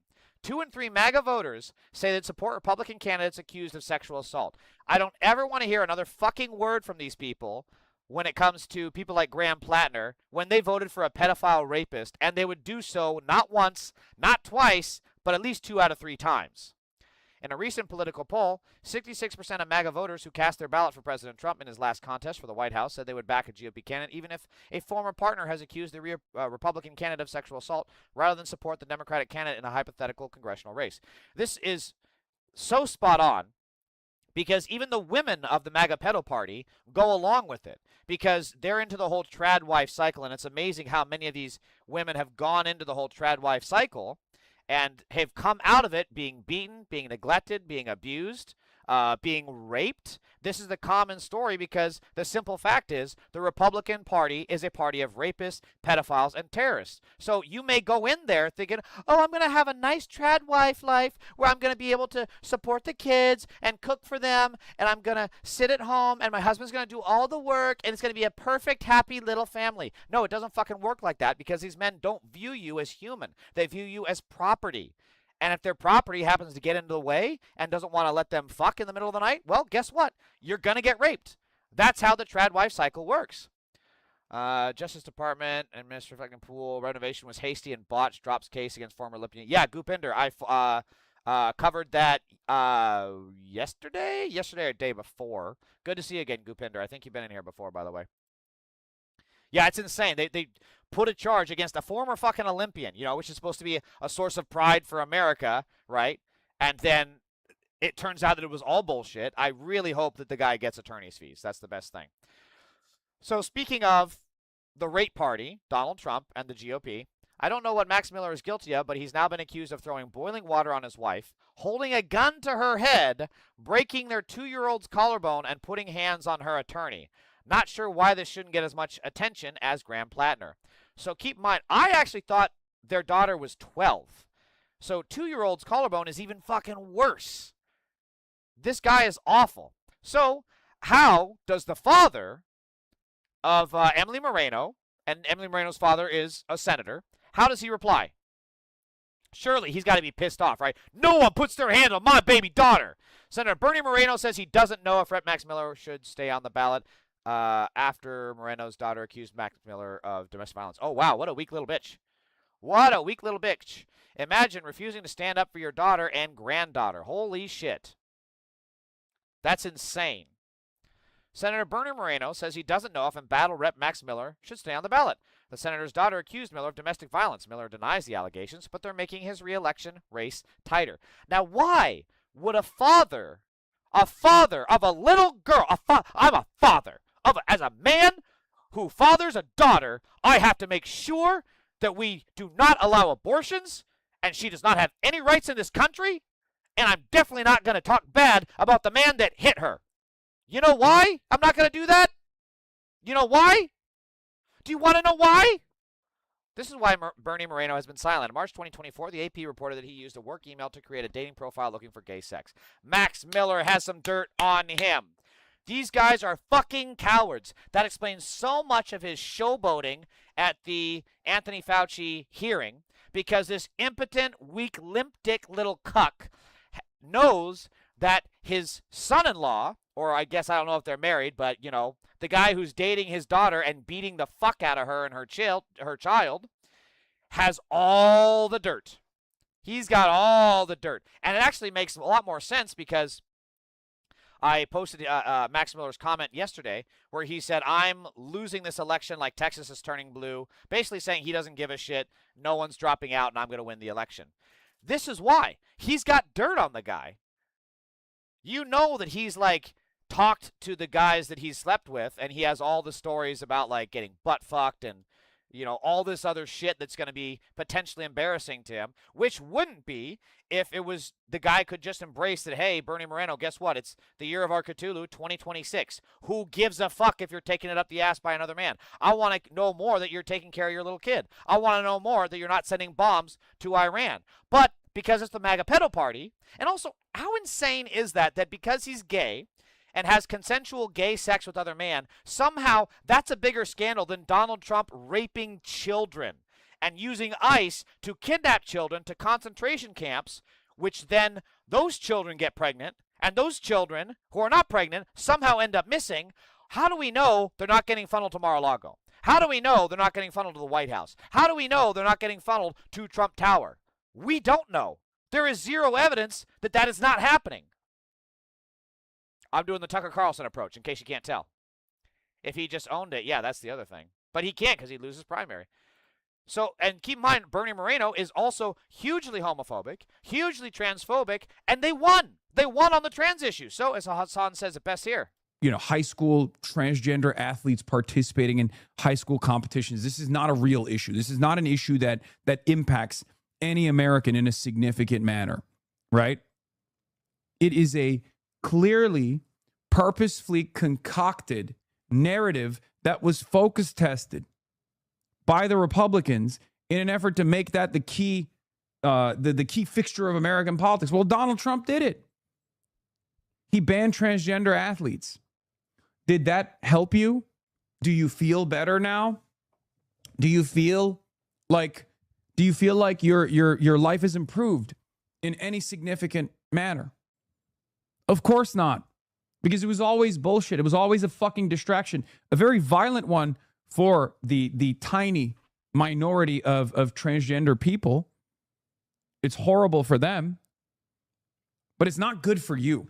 2 in 3 MAGA voters say they'd support Republican candidates accused of sexual assault. I don't ever want to hear another fucking word from these people when it comes to people like Graham Plattner, when they voted for a pedophile rapist, and they would do so not once, not twice, but at least 2 out of 3 times. In a recent political poll, 66% of MAGA voters who cast their ballot for President Trump in his last contest for the White House said they would back a GOP candidate even if a former partner has accused the Republican candidate of sexual assault, rather than support the Democratic candidate in a hypothetical congressional race. This is so spot on, because even the women of the MAGA pedo party go along with it, because they're into the whole trad wife cycle, and it's amazing how many of these women have gone into the whole trad wife cycle and have come out of it being beaten, being neglected, being abused, being raped. This is the common story, because the simple fact is the Republican Party is a party of rapists, pedophiles, and terrorists. So you may go in there thinking, oh, I'm going to have a nice trad wife life where I'm going to be able to support the kids and cook for them, and I'm going to sit at home, and my husband's going to do all the work, and it's going to be a perfect, happy little family. No, it doesn't fucking work like that, because these men don't view you as human. They view you as property. And if their property happens to get into the way and doesn't want to let them fuck in the middle of the night, well, guess what? You're going to get raped. That's how the trad wife cycle works. Justice Department and Minister fucking Pool renovation was hasty and botched, drops case against former Olympian. Yeah, Goopinder, I covered that yesterday or day before. Good to see you again, Goopinder. I think you've been in here before, by the way. Yeah, it's insane. They put a charge against a former fucking Olympian, you know, which is supposed to be a source of pride for America, right? And then it turns out that it was all bullshit. I really hope that the guy gets attorney's fees. That's the best thing. So speaking of the rape party, Donald Trump and the GOP, I don't know what Max Miller is guilty of, but he's now been accused of throwing boiling water on his wife, holding a gun to her head, breaking their 2-year-old's collarbone, and putting hands on her attorney. Not sure why this shouldn't get as much attention as Graham Plattner. So keep in mind, I actually thought their daughter was 12. So 2-year-old's collarbone is even fucking worse. This guy is awful. So how does the father of Emily Moreno, and Emily Moreno's father is a senator, how does he reply? Surely he's got to be pissed off, right? No one puts their hand on my baby daughter. Senator Bernie Moreno says he doesn't know if Rep. Max Miller should stay on the ballot after Moreno's daughter accused Max Miller of domestic violence. Oh, wow, what a weak little bitch. What a weak little bitch. Imagine refusing to stand up for your daughter and granddaughter. Holy shit. That's insane. Senator Bernie Moreno says he doesn't know if embattled Rep. Max Miller should stay on the ballot. The senator's daughter accused Miller of domestic violence. Miller denies the allegations, but they're making his re-election race tighter. Now, why would a father of a little girl, I'm a father, as a man who fathers a daughter, I have to make sure that we do not allow abortions, and she does not have any rights in this country, and I'm definitely not going to talk bad about the man that hit her. You know why I'm not going to do that? You know why? Do you want to know why? This is why Bernie Moreno has been silent. In March 2024, the AP reported that he used a work email to create a dating profile looking for gay sex. Max Miller has some dirt on him. These guys are fucking cowards. That explains so much of his showboating at the Anthony Fauci hearing, because this impotent, weak, limp dick little cuck knows that his son-in-law, or I guess I don't know if they're married, but, you know, the guy who's dating his daughter and beating the fuck out of her and her child has all the dirt. He's got all the dirt. And it actually makes a lot more sense, because I posted Max Miller's comment yesterday where he said, I'm losing this election like Texas is turning blue, basically saying he doesn't give a shit, no one's dropping out, and I'm going to win the election. This is why. He's got dirt on the guy. You know that he's, like, talked to the guys that he's slept with, and he has all the stories about, like, getting butt fucked and, you know, all this other shit that's going to be potentially embarrassing to him, which wouldn't be if it was the guy could just embrace that, hey, Bernie Moreno, guess what? It's the year of our Cthulhu, 2026. Who gives a fuck if you're taking it up the ass by another man? I want to know more that you're taking care of your little kid. I want to know more that you're not sending bombs to Iran. But because it's the MAGA pedo party, and also, how insane is that because he's gay and has consensual gay sex with other men, somehow that's a bigger scandal than Donald Trump raping children and using ICE to kidnap children to concentration camps, which then those children get pregnant, and those children who are not pregnant somehow end up missing. How do we know they're not getting funneled to Mar-a-Lago? How do we know they're not getting funneled to the White House? How do we know they're not getting funneled to Trump Tower? We don't know. There is zero evidence that that is not happening. I'm doing the Tucker Carlson approach, in case you can't tell. If he just owned it, yeah, that's the other thing. But he can't, because he loses primary. So, and keep in mind, Bernie Moreno is also hugely homophobic, hugely transphobic, and they won. They won on the trans issue. So, as Hassan says it best here. You know, high school transgender athletes participating in high school competitions. This is not a real issue. This is not an issue that impacts any American in a significant manner, right? It is a clearly, purposefully concocted narrative that was focus tested by the Republicans in an effort to make that the key fixture of American politics. Well, Donald Trump did it. He banned transgender athletes. Did that help you? Do you feel better now? Do you feel like your life is improved in any significant manner? Of course not, because it was always bullshit. It was always a fucking distraction, a very violent one for the tiny minority of transgender people. It's horrible for them, but it's not good for you.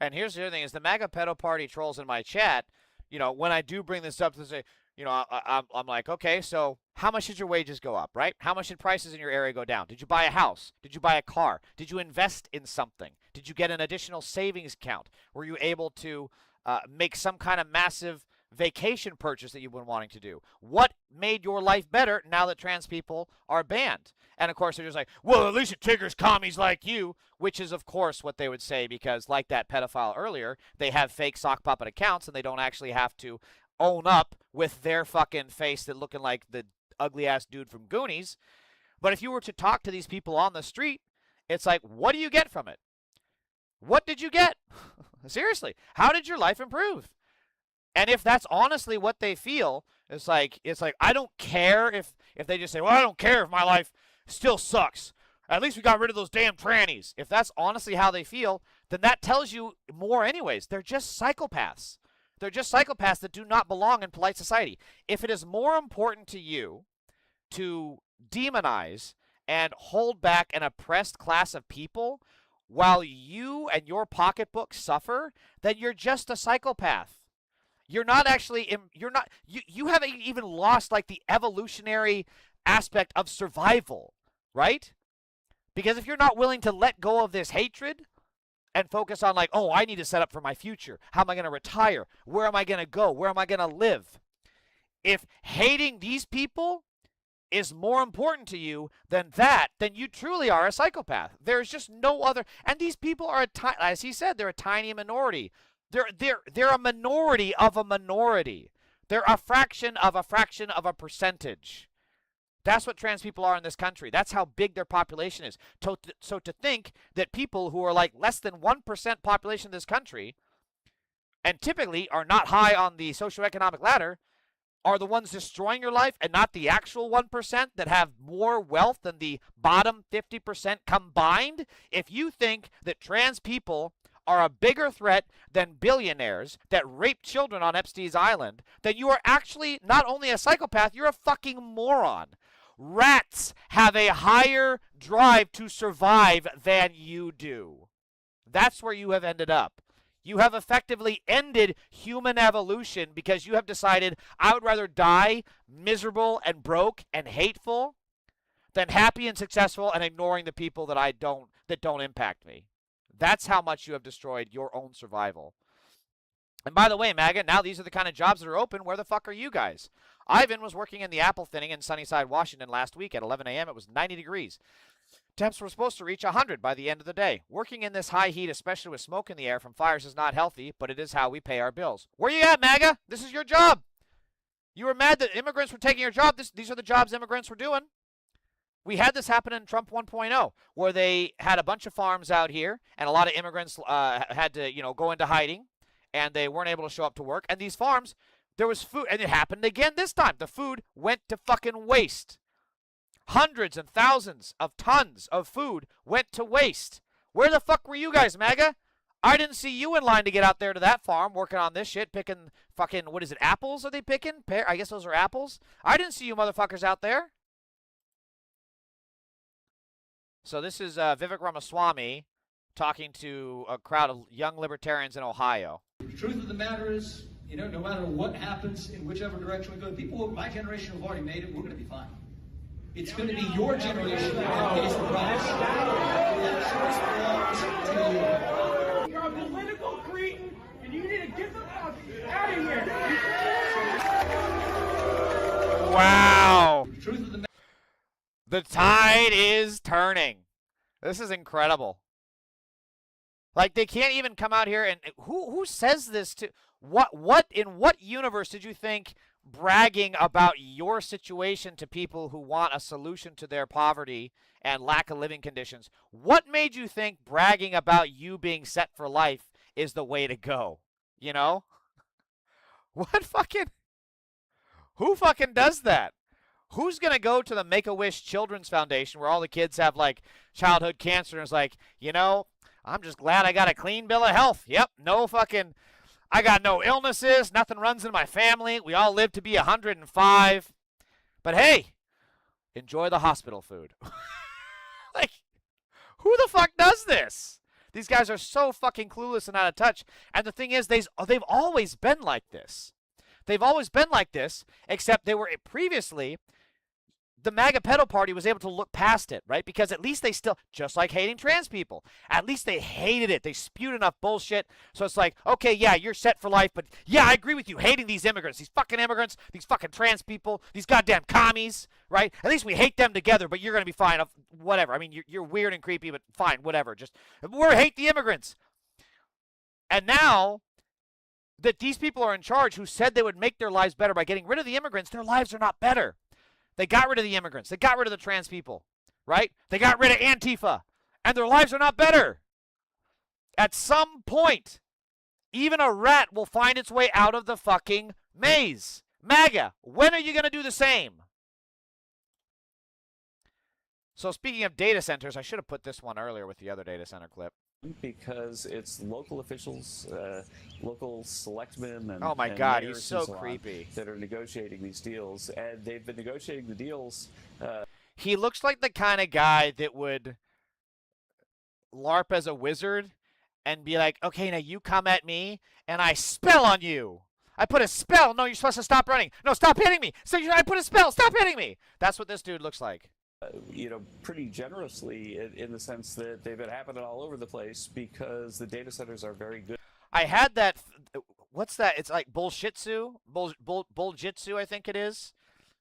And here's the other thing: is the MAGA pedo party trolls in my chat. You know, when I do bring this up to say, you know, I'm like, okay, so how much did your wages go up, right? How much did prices in your area go down? Did you buy a house? Did you buy a car? Did you invest in something? Did you get an additional savings account? Were you able to make some kind of massive vacation purchase that you've been wanting to do? What made your life better now that trans people are banned? And of course, they're just like, well, at least it triggers commies like you, which is, of course, what they would say, because like that pedophile earlier, they have fake sock puppet accounts and they don't actually have to own up with their fucking face that looking like the ugly-ass dude from Goonies. But if you were to talk to these people on the street, it's like, what do you get from it? What did you get? Seriously, how did your life improve? And if that's honestly what they feel, it's like I don't care if they just say, well, I don't care if my life still sucks. At least we got rid of those damn trannies. If that's honestly how they feel, then that tells you more anyways. They're just psychopaths. They're just psychopaths that do not belong in polite society. If it is more important to you to demonize and hold back an oppressed class of people while you and your pocketbook suffer, then you're just a psychopath. You're not actually, you haven't even lost like the evolutionary aspect of survival, right? Because if you're not willing to let go of this hatred and focus on like, oh, I need to set up for my future. How am I going to retire? Where am I going to go? Where am I going to live? If hating these people is more important to you than that, then you truly are a psychopath. There's just no other. And these people are, as he said, they're a tiny minority. They're a minority of a minority. They're a fraction of a percentage. That's what trans people are in this country. That's how big their population is. So to think that people who are like less than 1% population in this country, and typically are not high on the socioeconomic ladder, are the ones destroying your life and not the actual 1% that have more wealth than the bottom 50% combined? If you think that trans people are a bigger threat than billionaires that rape children on Epstein's Island, then you are actually not only a psychopath, you're a fucking moron. Rats have a higher drive to survive than you do. That's where you have ended up. You have effectively ended human evolution because you have decided, I would rather die miserable and broke and hateful than happy and successful and ignoring the people that don't impact me. That's how much you have destroyed your own survival. And by the way, MAGA, now these are the kind of jobs that are open. Where the fuck are you guys? Ivan was working in the apple thinning in Sunnyside, Washington last week at 11 a.m. It was 90 degrees. Temps were supposed to reach 100 by the end of the day. Working in this high heat, especially with smoke in the air from fires, is not healthy, but it is how we pay our bills. Where you at, MAGA? This is your job. You were mad that immigrants were taking your job. These are the jobs immigrants were doing. We had this happen in Trump 1.0, where they had a bunch of farms out here, and a lot of immigrants had to, go into hiding, and they weren't able to show up to work. And these farms, there was food, and it happened again this time. The food went to fucking waste. Hundreds and thousands of tons of food went to waste. Where the fuck were you guys, MAGA? I didn't see you in line to get out there to that farm working on this shit, picking fucking, what is it, apples are they picking? I guess those are apples. I didn't see you motherfuckers out there. So this is Vivek Ramaswamy talking to a crowd of young libertarians in Ohio. The truth of the matter is, no matter what happens in whichever direction we go, people of my generation have already made it. We're going to be fine. It's going to be your generation that pays the price. That choice belongs to you. You're a political cretin, and you need to get the fuck out of here. Wow. The tide is turning. This is incredible. Like, they can't even come out here and who says this to in what universe did you think bragging about your situation to people who want a solution to their poverty and lack of living conditions, what made you think bragging about you being set for life is the way to go? Who fucking does that? Who's going to go to the Make-A-Wish Children's Foundation where all the kids have, like, childhood cancer and is like, I'm just glad I got a clean bill of health. Yep, I got no illnesses, nothing runs in my family. We all live to be 105. But hey, enjoy the hospital food. Like, who the fuck does this? These guys are so fucking clueless and out of touch. And the thing is, they've always been like this. They've always been like this, except they were previously, the MAGA pedo party was able to look past it, right? Because at least they still, just like hating trans people, at least they hated it. They spewed enough bullshit. So it's like, okay, yeah, you're set for life, but yeah, I agree with you, hating these immigrants, these fucking trans people, these goddamn commies, right? At least we hate them together, but you're going to be fine. Whatever. I mean, you're weird and creepy, but fine, whatever. Just, we're hate the immigrants. And now that these people are in charge who said they would make their lives better by getting rid of the immigrants, their lives are not better. They got rid of the immigrants. They got rid of the trans people, right? They got rid of Antifa, and their lives are not better. At some point, even a rat will find its way out of the fucking maze. MAGA, when are you going to do the same? So speaking of data centers, I should have put this one earlier with the other data center clip. Because it's local officials, local selectmen, and oh my and God, mayors he's so and on creepy that are negotiating these deals, and they've been negotiating the deals. He looks like the kind of guy that would LARP as a wizard and be like, okay, now you come at me and I spell on you. I put a spell. No, you're supposed to stop running. No, stop hitting me. So I put a spell. Stop hitting me. That's what this dude looks like. Pretty generously in the sense that they've been happening all over the place because the data centers are very good. I had that. What's that? It's like bullshitsu, bulljitsu, I think it is,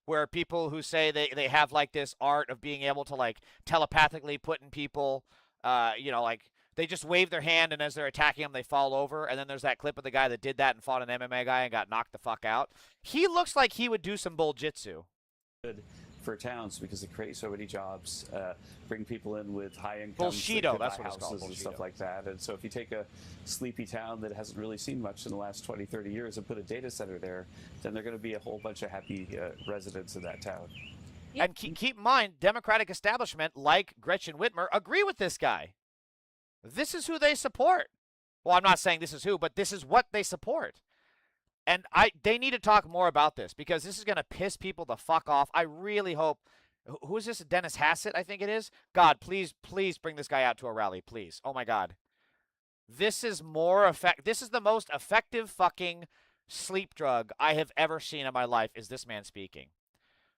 where people who say they have like this art of being able to like telepathically put in people, like they just wave their hand and as they're attacking them, they fall over. And then there's that clip of the guy that did that and fought an MMA guy and got knocked the fuck out. He looks like he would do some bulljitsu. Good for towns because they create so many jobs, bring people in with high incomes, Bullshido, that's what it's called, and stuff like that. And so if you take a sleepy town that hasn't really seen much in the last 20, 30 years and put a data center there, then they're going to be a whole bunch of happy residents in that town. And keep in mind, Democratic establishment like Gretchen Whitmer agree with this guy. This is who they support. Well, I'm not saying this is who, but this is what they support. And they need to talk more about this because this is going to piss people the fuck off. I really hope. Who is this? Dennis Hassett, I think it is. God, please bring this guy out to a rally, please. Oh my God. This is This is the most effective fucking sleep drug I have ever seen in my life. Is this man speaking?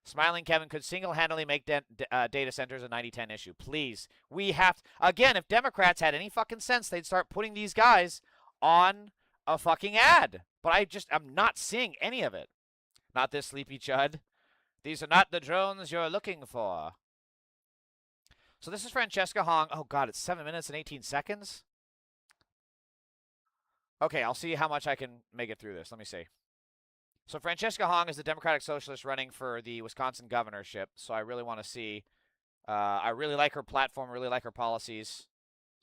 Smiling Kevin could single-handedly make data centers a 90-10 issue. Please, we have to, again. If Democrats had any fucking sense, they'd start putting these guys on a fucking ad. But I'm not seeing any of it. Not this sleepy chud. These are not the drones you're looking for. So this is Francesca Hong. Oh, God, it's 7 minutes and 18 seconds. Okay, I'll see how much I can make it through this. Let me see. So Francesca Hong is the Democratic Socialist running for the Wisconsin governorship. So I really want to see. I really like her platform, really like her policies.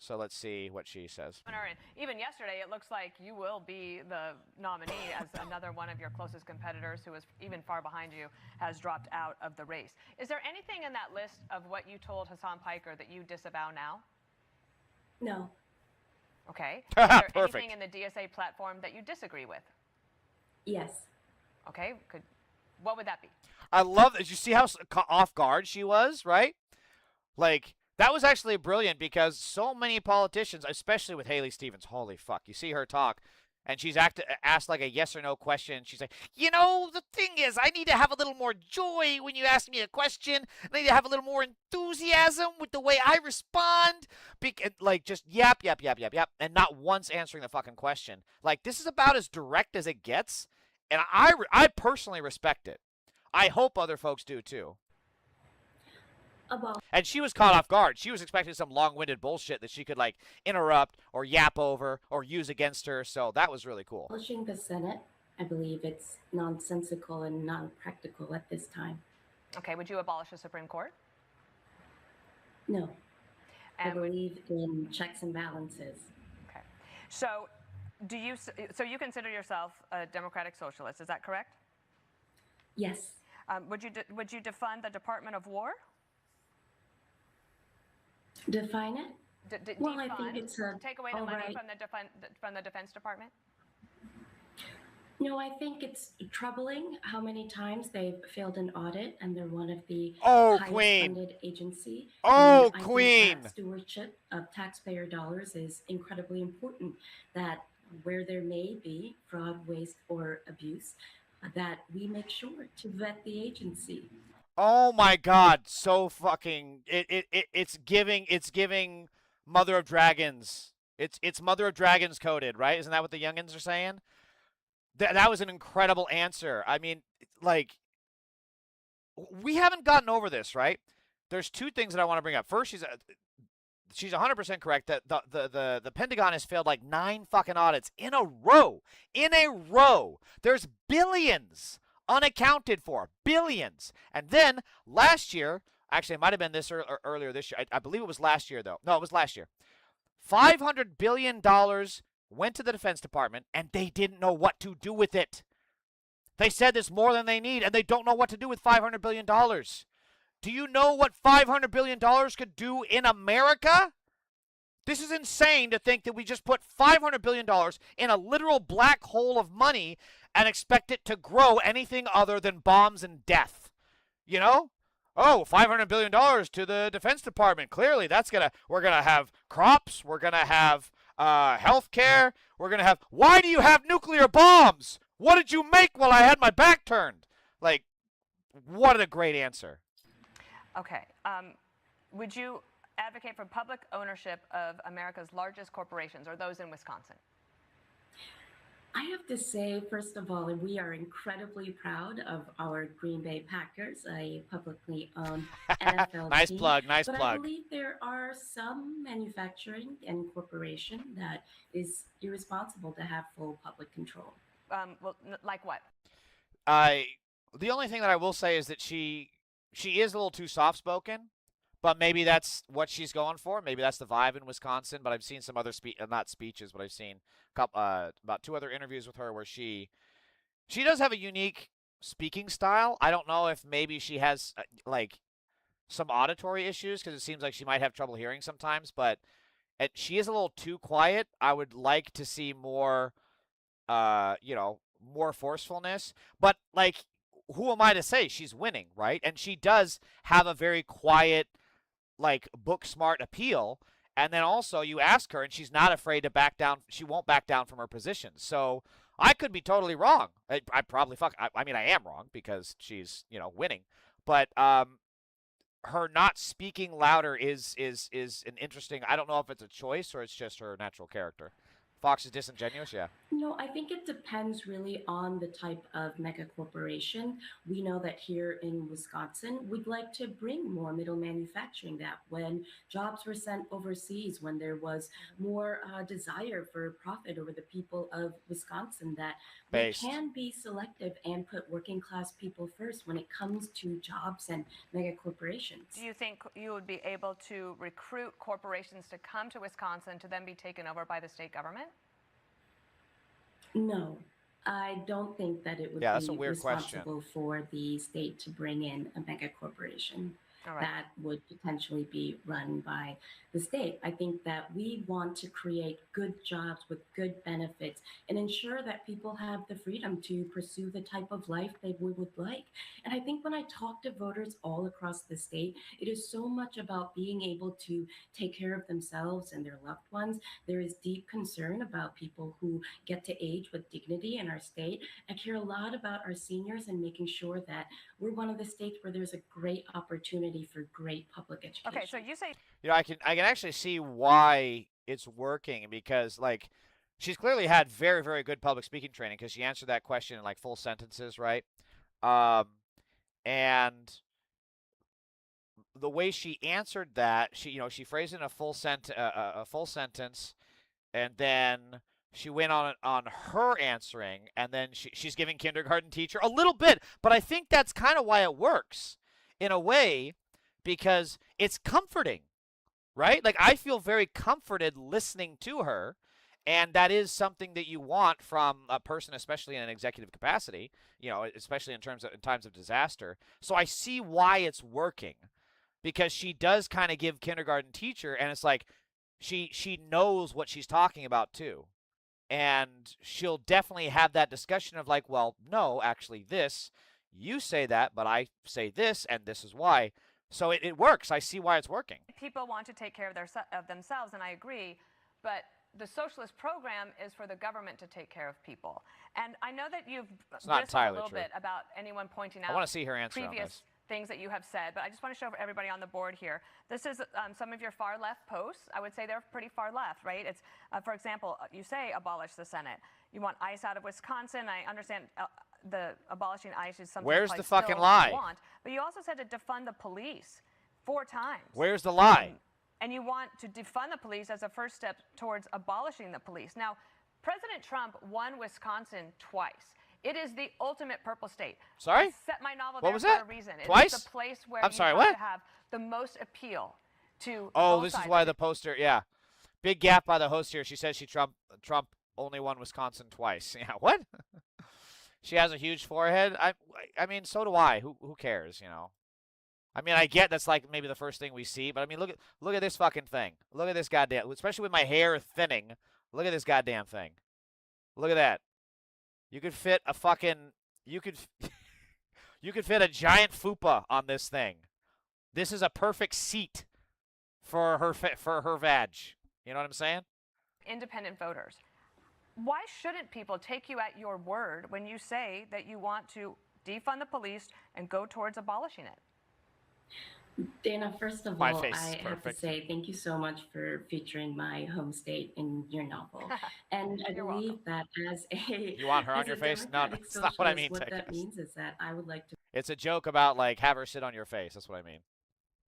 So let's see what she says. And even yesterday, it looks like you will be the nominee as another one of your closest competitors who is even far behind you has dropped out of the race. Is there anything in that list of what you told Hassan Piker that you disavow now? No. Okay. Is there Perfect. anything in the DSA platform that you disagree with? Yes. Okay. What would that be? I love that. Did you see how off guard she was, right? Like, that was actually brilliant because so many politicians, especially with Haley Stevens, holy fuck, you see her talk, and she's asked like a yes or no question. She's like, the thing is, I need to have a little more joy when you ask me a question. I need to have a little more enthusiasm with the way I respond. Like, just yap, and not once answering the fucking question. Like, this is about as direct as it gets, and I personally respect it. I hope other folks do too. And she was caught off guard. She was expecting some long-winded bullshit that she could, like, interrupt or yap over or use against her. So that was really cool. Abolishing the Senate, I believe it's nonsensical and non-practical at this time. Okay. Would you abolish the Supreme Court? No. I believe in checks and balances. Okay. So you consider yourself a democratic socialist, is that correct? Yes. Would you defund the Department of War? Define it? Well, defund, I think it's take away the money from the Defense Department? No, I think it's troubling how many times they've failed an audit and they're one of the highest funded agency. Oh, and Queen. I think that stewardship of taxpayer dollars is incredibly important, that where there may be fraud, waste, or abuse, that we make sure to vet the agency. Oh my God, so fucking it's giving Mother of Dragons. It's Mother of Dragons coded, right? Isn't that what the youngins are saying? That was an incredible answer. I mean, like, we haven't gotten over this, right? There's two things that I want to bring up. First, she's 100% correct that the Pentagon has failed like 9 fucking audits in a row. In a row. There's billions unaccounted for. Billions. And then last year, actually it might have been this or earlier this year. I believe it was last year though. No, it was last year. $500 billion went to the Defense Department and they didn't know what to do with it. They said there's more than they need and they don't know what to do with $500 billion. Do you know what $500 billion could do in America? This is insane to think that we just put $500 billion in a literal black hole of money and expect it to grow anything other than bombs and death. You know? oh, $500 billion to the Defense Department. Clearly, we're going to have crops. We're going to have health care. We're going to have, why do you have nuclear bombs? What did you make while I had my back turned? Like, what a great answer. Okay. Would you advocate for public ownership of America's largest corporations or those in Wisconsin? I have to say, first of all, we are incredibly proud of our Green Bay Packers, a publicly owned NFL Nice team. plug, nice but plug. I believe there are some manufacturing and corporation that is irresponsible to have full public control. Well, like what? The only thing that I will say is that she is a little too soft-spoken, but maybe that's what she's going for. Maybe that's the vibe in Wisconsin. But I've seen some other not speeches, but I've seen about 2 other interviews with her where she does have a unique speaking style. I don't know if maybe she has like some auditory issues because it seems like she might have trouble hearing sometimes. But she is a little too quiet. I would like to see more, more forcefulness. But like, who am I to say she's winning, right? And she does have a very quiet, like, book smart appeal. And then also you ask her and she's not afraid to back down. She won't back down from her position. So I could be totally wrong. I probably I mean, I am wrong because she's, winning. But her not speaking louder is an interesting, I don't know if it's a choice or it's just her natural character. Fox is disingenuous, yeah. No, I think it depends really on the type of mega corporation. We know that here in Wisconsin, we'd like to bring more middle manufacturing, that when jobs were sent overseas, when there was more desire for profit over the people of Wisconsin, that we can be selective and put working class people first when it comes to jobs and mega corporations. Do you think you would be able to recruit corporations to come to Wisconsin to then be taken over by the state government? No, I don't think that it would that's a be weird responsible for the state to bring in a mega corporation. All right. That would potentially be run by the state. I think that we want to create good jobs with good benefits and ensure that people have the freedom to pursue the type of life they would like. And I think when I talk to voters all across the state, it is so much about being able to take care of themselves and their loved ones. There is deep concern about people who get to age with dignity in our state. I care a lot about our seniors and making sure that we're one of the states where there's a great opportunity for great public education. Okay, so you say... I can actually see why it's working because, like, she's clearly had very, very good public speaking training because she answered that question in, like, full sentences, right? And the way she answered that, she phrased it in a full sentence, and then she went on her answering, and then she's giving kindergarten teacher a little bit, but I think that's kind of why it works in a way because it's comforting, right? Like, I feel very comforted listening to her, and that is something that you want from a person, especially in an executive capacity, especially in times of disaster. So I see why it's working because she does kind of give kindergarten teacher, and it's like she knows what she's talking about too. And she'll definitely have that discussion of like, well, no, actually this, you say that, but I say this, and this is why. So it works. I see why it's working. People want to take care of themselves, and I agree, but the socialist program is for the government to take care of people. And I know that you've bristled a little bit about anyone pointing out I want to see her answer on previous this. things that you have said, but I just want to show everybody on the board here. This is some of your far left posts. I would say they're pretty far left, right? It's, for example, you say abolish the Senate. You want ICE out of Wisconsin. I understand the abolishing ICE is something Where's you the still fucking lie? want, but you also said to defund the police 4 times. Where's the lie? And you want to defund the police as a first step towards abolishing the police. Now, President Trump won Wisconsin twice. It is the ultimate purple state. Sorry? I set my novel What there was for that? a reason. Twice? It's the place where I'm you sorry, have what? to have the most appeal to Oh, both this is sides why of the it. poster, yeah. Big gap by the host here. She says Trump only won Wisconsin twice. Yeah, what? She has a huge forehead. I mean, so do I. Who cares, I mean, I get that's like maybe the first thing we see, but I mean, look at this fucking thing. Look at this goddamn, especially with my hair thinning. Look at this goddamn thing. Look at that. You could fit a fucking, you could fit a giant fupa on this thing. This is a perfect seat for her vag. You know what I'm saying? Independent voters. Why shouldn't people take you at your word when you say that you want to defund the police and go towards abolishing it? Dana, first of My all, face I is have to perfect. say thank you so much for featuring my home state in your novel. And I believe that as a You want her on as a your face? No, democratic that's not what I socialist, mean, what that Tech. means is that I would like to It's a joke about, like, have her sit on your face. That's what I mean.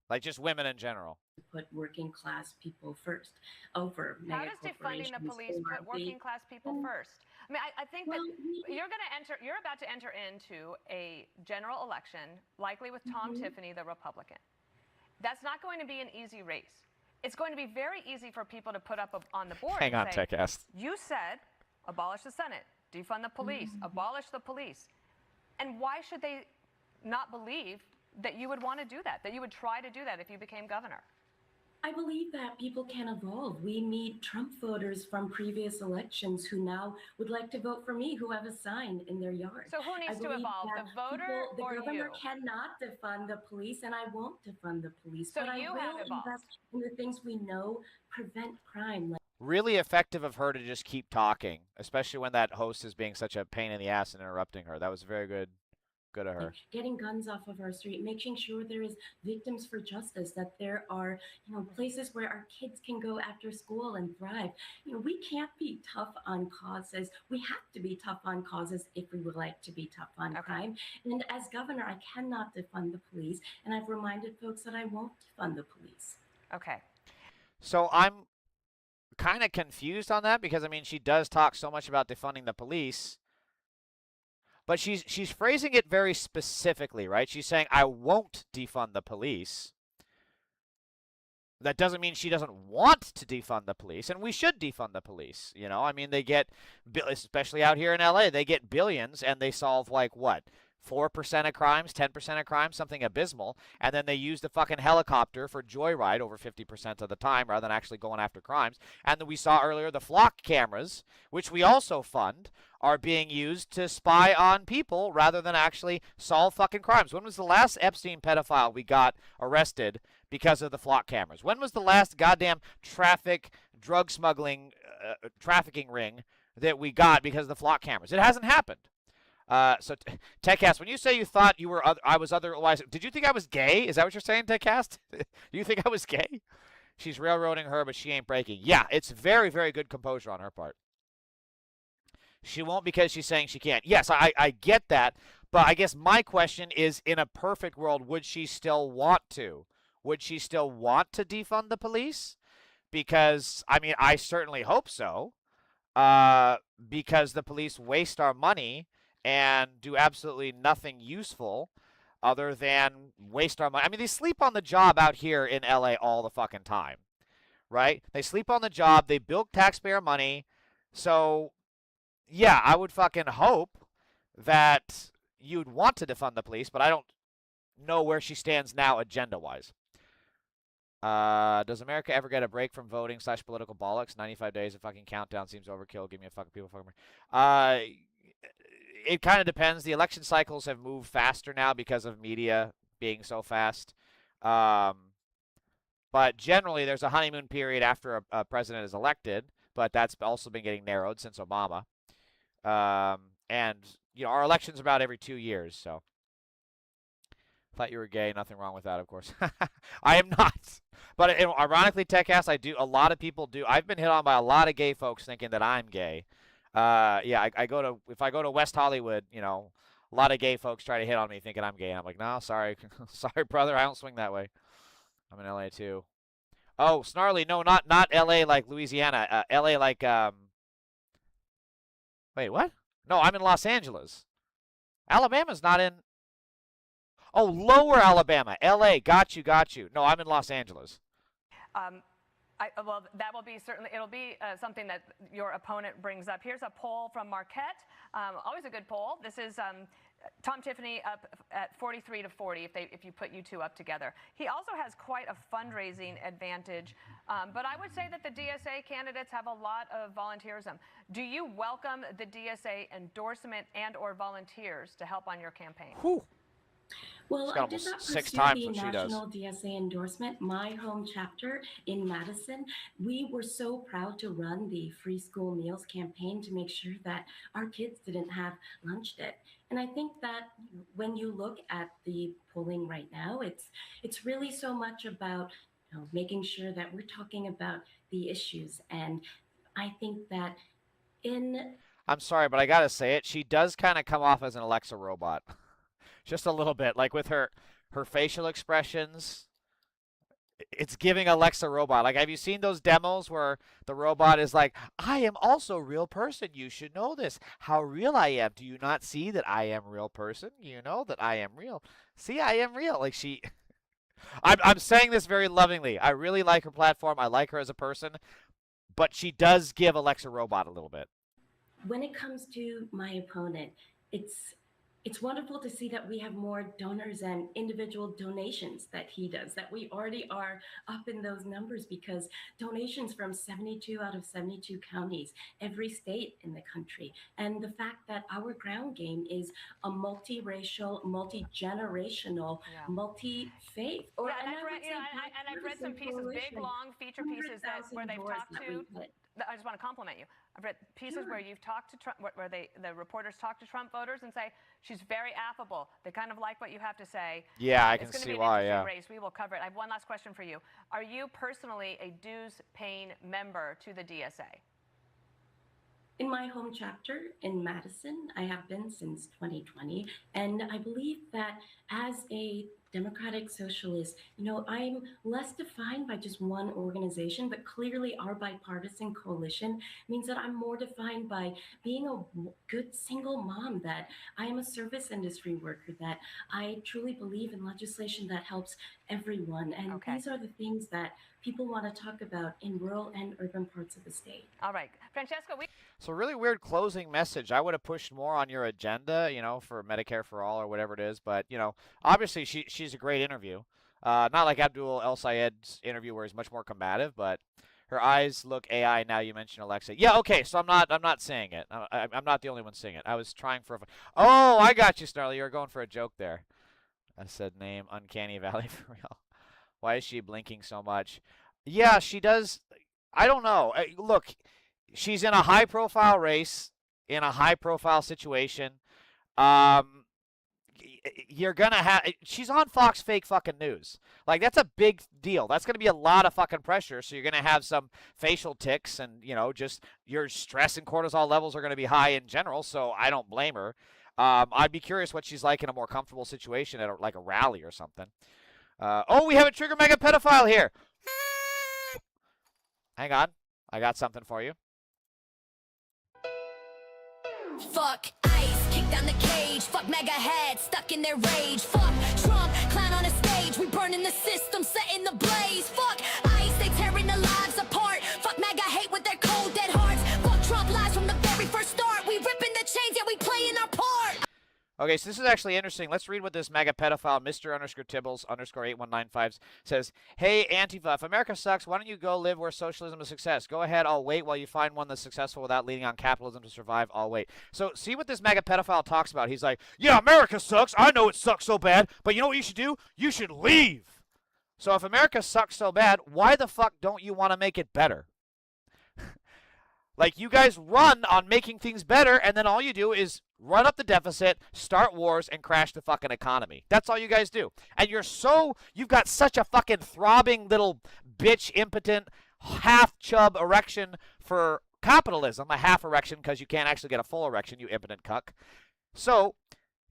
Like, just women in general. put working class people first over How mega does defunding the police corporations put working class people first? I mean, I think that you're about to enter into a general election, likely with Tom Tiffany, the Republican. That's not going to be an easy race. It's going to be very easy for people to put up on the board Hang and on, say, TechCast. you said abolish the Senate, defund the police, abolish the police. And why should they not believe that you would want to do that you would try to do that if you became governor? I believe that people can evolve. We meet Trump voters from previous elections who now would like to vote for me, who have a sign in their yard. So who needs I to believe evolve, that the voter the or governor you? cannot defund the police, and I won't defund the police. So but you I have will evolved. invest in the things we know prevent crime. Like Really effective of her to just keep talking, especially when that host is being such a pain in the ass and interrupting her. That was very good. Good of her. getting guns off of our street, making sure there is victims for justice, that there are, places where our kids can go after school and thrive. We can't be tough on causes. We have to be tough on causes if we would like to be tough on crime. And as governor, I cannot defund the police. And I've reminded folks that I won't defund the police. Okay. So I'm kind of confused on that because, I mean, she does talk so much about defunding the police. But she's phrasing it very specifically, right? She's saying, I won't defund the police. That doesn't mean she doesn't want to defund the police, and we should defund the police. You know, I mean, they get, especially out here in LA, they get billions, and they solve, like, what? 4% of crimes, 10% of crimes, something abysmal, and then they use the fucking helicopter for joyride over 50% of the time rather than actually going after crimes. And then we saw earlier the flock cameras, which we also fund, are being used to spy on people rather than actually solve fucking crimes. When was the last Epstein pedophile we got arrested because of the flock cameras? When was the last goddamn drug smuggling, trafficking ring that we got because of the flock cameras? It hasn't happened. So, TechCast, when you say you thought you were, I was otherwise, did you think I was gay? Is that what you're saying, TechCast? Do you think I was gay? She's railroading her, but she ain't breaking. Yeah, it's very, very good composure on her part. She won't because she's saying she can't. Yes, I get that, but I guess my question is, in a perfect world, would she still want to? Would she still want to defund the police? Because, I mean, I certainly hope so, because the police waste our money and do absolutely nothing useful other than waste our money. I mean, they sleep on the job out here in LA all the fucking time, right? They sleep on the job. They bilk taxpayer money. So, yeah, I would fucking hope that you'd want to defund the police, but I don't know where she stands now agenda-wise. Does America ever get a break from voting / political bollocks? 95 days of fucking countdown seems overkill. Give me a fucking people fucking it kind of depends. The election cycles have moved faster now because of media being so fast. But generally, there's a honeymoon period after a president is elected, but that's also been getting narrowed since Obama. And, you know, our election's about every 2 years, so. Thought you were gay. Nothing wrong with that, of course. I am not. But ironically, TechAss, a lot of people do. I've been hit on by a lot of gay folks thinking that I'm gay. Yeah, if I go to West Hollywood, you know, a lot of gay folks try to hit on me thinking I'm gay. And I'm like, no, sorry. Sorry, brother. I don't swing that way. I'm in LA too. Oh, Snarly. No, not LA like Louisiana. LA like, wait, what? No, I'm in Los Angeles. Alabama's not in. Oh, Lower Alabama. LA. Got you. No, I'm in Los Angeles. Well, that will be it'll be something that your opponent brings up. Here's a poll from Marquette. Always a good poll. This is Tom Tiffany up at 43 to 40 if you put you two up together. He also has quite a fundraising advantage, but I would say that the DSA candidates have a lot of volunteerism. Do you welcome the DSA endorsement and or volunteers to help on your campaign? Whew. Well, She's I got did almost not 6 pursue times the what she does. national DSA endorsement. My home chapter in Madison, we were so proud to run the free school meals campaign to make sure that our kids didn't have lunch debt. And I think that when you look at the polling right now, it's really so much about making sure that we're talking about the issues. And I think that in I'm sorry, but I gotta say it. She does kind of come off as an Alexa robot, just a little bit. Like with her facial expressions, it's giving Alexa robot. Like, have you seen those demos where the robot is like, "I am also a real person. You should know this. How real I am. Do you not see that I am a real person? You know that I am real. See, I am real." Like she, I'm saying this very lovingly. I really like her platform. I like her as a person, but she does give Alexa robot a little bit. when it comes to my opponent, it's wonderful to see that we have more donors and individual donations that he does, that we already are up in those numbers because donations from 72 out of 72 counties, every state in the country. And the fact that our ground game is a multiracial, multi-generational, multi-faith. Yeah, and I've read some pieces, big, long feature pieces where they've talked to. I just want to compliment you. I've read pieces where you've talked to Trump, where the reporters talk to Trump voters and say she's very affable. They kind of like what you have to say. Yeah, I can it's see be why. An Yeah. race. We will cover it. I have one last question for you. Are you personally a dues-paying member to the DSA? In my home chapter in Madison, I have been since 2020, and I believe that as a democratic socialist, I'm less defined by just one organization, but clearly our bipartisan coalition means that I'm more defined by being a good single mom, that I am a service industry worker, that I truly believe in legislation that helps everyone. And these are the things that people want to talk about in rural and urban parts of the state. All right. Francesca, So really weird closing message. I would have pushed more on your agenda, for Medicare for all or whatever it is. But, obviously she's a great interview. Not like Abdul El Sayed's interview where he's much more combative, but her eyes look AI. Now you mentioned Alexa. Yeah, okay. So I'm not saying it. I'm not the only one saying it. I was trying for Oh, I got you, Snarly. You were going for a joke there. I said name Uncanny Valley for real. Why is she blinking so much? Yeah, she does. I don't know. Look, she's in a high-profile race, in a high-profile situation. You're going to have... She's on Fox fake fucking news. Like, that's a big deal. That's going to be a lot of fucking pressure, so you're going to have some facial tics and, just your stress and cortisol levels are going to be high in general, so I don't blame her. I'd be curious what she's like in a more comfortable situation at a rally or something. We have a Trigger Mega Pedophile here. Hang on. I got something for you. Fuck ICE, kick down the cage. Fuck mega heads, stuck in their rage. Fuck Trump, clown on a stage. We burning the system, setting the blaze. Fuck ICE, they tearing the lives apart. Fuck mega hate with their cold dead hearts. Fuck Trump lies from the very first start. We ripping the chains, yeah, we playing our part. Okay, so this is actually interesting. Let's read what this mega pedophile, Mr_Tibbles_8195 says. Hey, Antifa, if America sucks, why don't you go live where socialism is success? Go ahead, I'll wait while you find one that's successful without leaning on capitalism to survive. I'll wait. So see what this mega pedophile talks about. He's like, yeah, America sucks. I know it sucks so bad, but you know what you should do? You should leave. So if America sucks so bad, why the fuck don't you want to make it better? Like, you guys run on making things better, and then all you do is run up the deficit, start wars, and crash the fucking economy. That's all you guys do. And you've got such a fucking throbbing little bitch, impotent, half-chub erection for capitalism. A half erection because you can't actually get a full erection, you impotent cuck. So,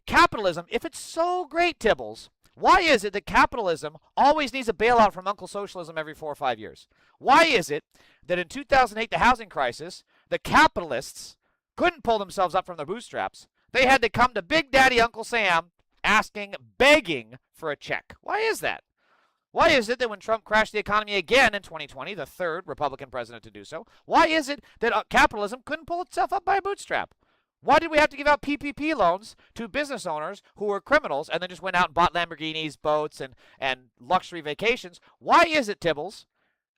capitalism, if it's so great, Tibbles, why is it that capitalism always needs a bailout from Uncle Socialism every 4 or 5 years? Why is it that in 2008, the housing crisis, the capitalists couldn't pull themselves up from their bootstraps? They had to come to Big Daddy Uncle Sam begging for a check. Why is that? Why is it that when Trump crashed the economy again in 2020, the third Republican president to do so, why is it that capitalism couldn't pull itself up by a bootstrap? Why did we have to give out PPP loans to business owners who were criminals and then just went out and bought Lamborghinis, boats, and luxury vacations? Why is it, Tibbles,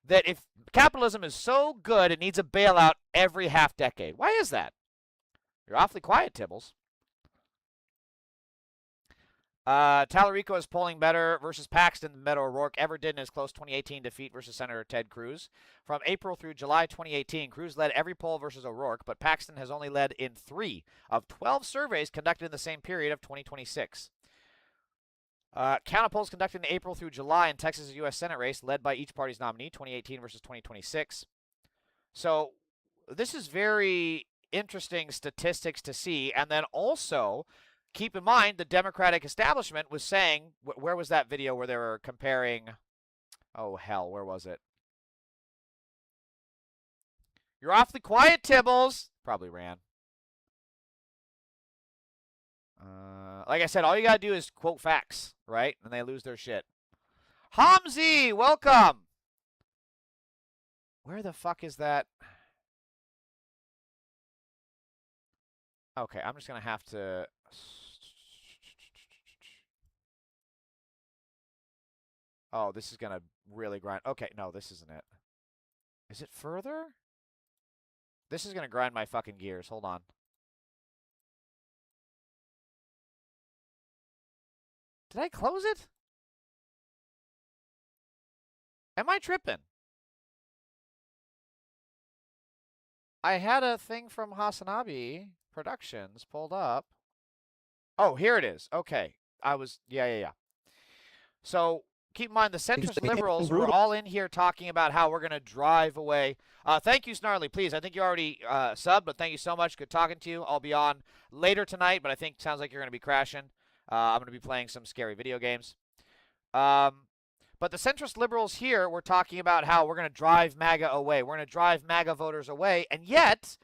that if capitalism is so good, it needs a bailout every half decade? Why is that? You're awfully quiet, Tibbles. Tallarico is polling better versus Paxton than Beto O'Rourke ever did in his close 2018 defeat versus Senator Ted Cruz. From April through July 2018, Cruz led every poll versus O'Rourke, but Paxton has only led in 3 of 12 surveys conducted in the same period of 2026. Counter polls conducted in April through July in Texas' U.S. Senate race led by each party's nominee, 2018 versus 2026. So this is very interesting statistics to see. And then also, keep in mind, the Democratic establishment was saying, where was that video where they were comparing, oh, hell, where was it? You're awfully quiet, Tibbles. Probably ran. Like I said, all you got to do is quote facts, right? And they lose their shit. Hamzi, welcome. Where the fuck is that? Okay, I'm just going to have to... Oh, this is going to really grind. Okay, no, this isn't it. Is it further? This is going to grind my fucking gears. Hold on. Did I close it? Am I tripping? I had a thing from Hasanabi Productions pulled up. Oh, here it is. Okay. Yeah. So, keep in mind, the centrist liberals were all in here talking about how we're going to drive away. Thank you, Snarly. Please, I think you already subbed, but thank you so much. Good talking to you. I'll be on later tonight, but I think it sounds like you're going to be crashing. I'm going to be playing some scary video games. But the centrist liberals here were talking about how we're going to drive MAGA away. We're going to drive MAGA voters away. And yet,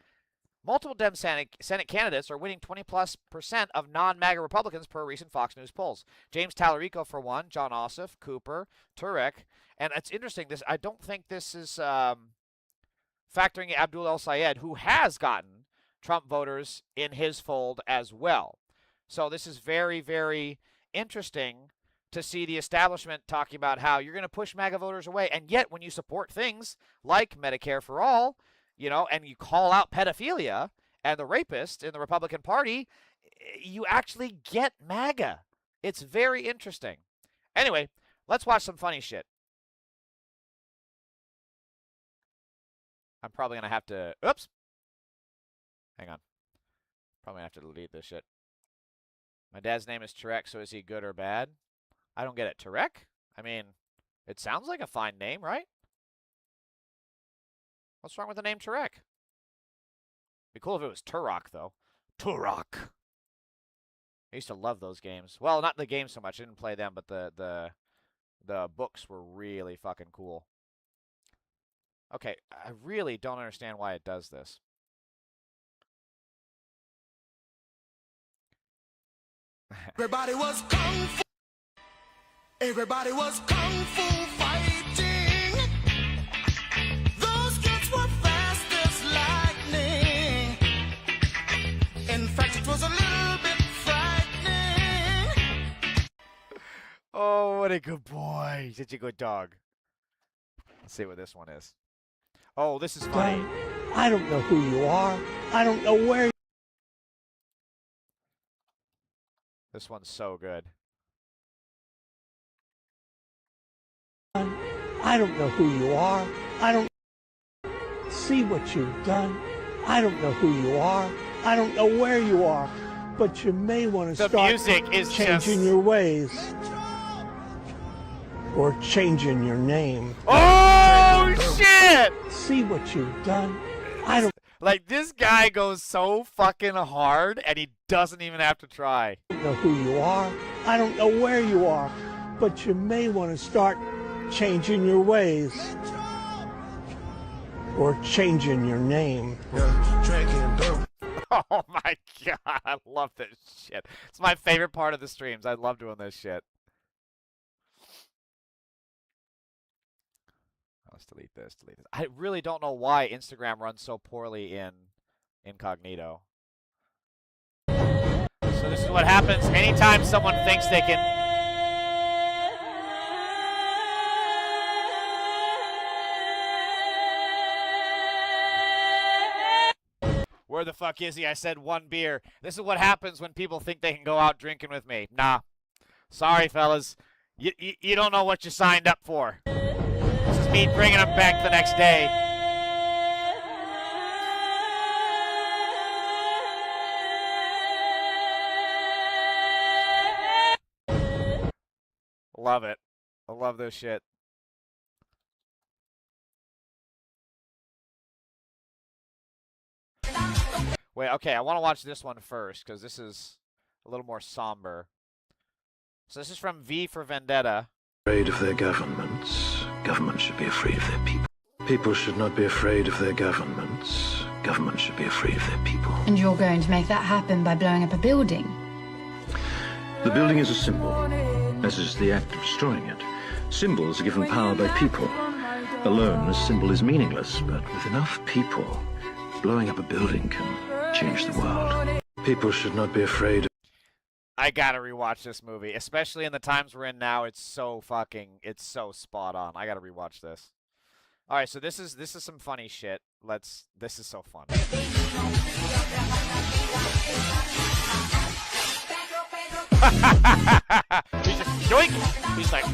multiple Dem Senate candidates are winning 20+% of non-MAGA Republicans per recent Fox News polls. James Tallarico, for one, John Ossoff, Cooper, Turek. And it's interesting. I don't think this is factoring in Abdul El-Sayed, who has gotten Trump voters in his fold as well. So this is very, very interesting to see the establishment talking about how you're going to push MAGA voters away. And yet, when you support things like Medicare for all, you know, and you call out pedophilia and the rapists in the Republican Party, you actually get MAGA. It's very interesting. Anyway, let's watch some funny shit. I'm probably going to have to... Oops. Hang on. Probably going to have to delete this shit. My dad's name is Tarek, so is he good or bad? I don't get it. Tarek? I mean, it sounds like a fine name, right? What's wrong with the name Tarek? Be cool if it was Turok, though. Turok. I used to love those games. Well, not the games so much. I didn't play them, but the books were really fucking cool. Okay, I really don't understand why it does this. Everybody was kung fu. Everybody was kung fu fighting. Those kids were fast as lightning. In fact, it was a little bit frightening. Oh, what a good boy. Such a good dog. Let's see what this one is. Oh, this is funny. I don't know who you are. I don't know where. This one's so good. I don't know who you are. I don't see what you've done. I don't know who you are. I don't know where you are. But you may want to start changing your ways. Or changing your name. Oh, shit! See what you've done. I don't... Like, this guy goes so fucking hard, and he doesn't even have to try. I don't know who you are. I don't know where you are. But you may want to start changing your ways. Or changing your name. Oh my god, I love this shit. It's my favorite part of the streams. I love doing this shit. Let's delete this, I really don't know why Instagram runs so poorly in incognito. So this is what happens anytime someone thinks they can... Where the fuck is he? I said one beer. This is what happens when people think they can go out drinking with me. Nah. Sorry, fellas. You don't know what you signed up for. This is me bringing them back the next day. Love it. I love this shit. Wait, okay, I want to watch this one first, because this is a little more somber. So this is from V for Vendetta. Afraid of their governments. Governments should be afraid of their people. People should not be afraid of their governments. Governments should be afraid of their people. And you're going to make that happen by blowing up a building? The building is a symbol, as is the act of destroying it. Symbols are given power by people. Alone, a symbol is meaningless, but with enough people, blowing up a building can change the world. People should not be afraid. I gotta rewatch this movie, especially in the times we're in now. It's so spot on. I gotta rewatch this. All right, so this is some funny shit. This is so fun. He's just yoink. He's like.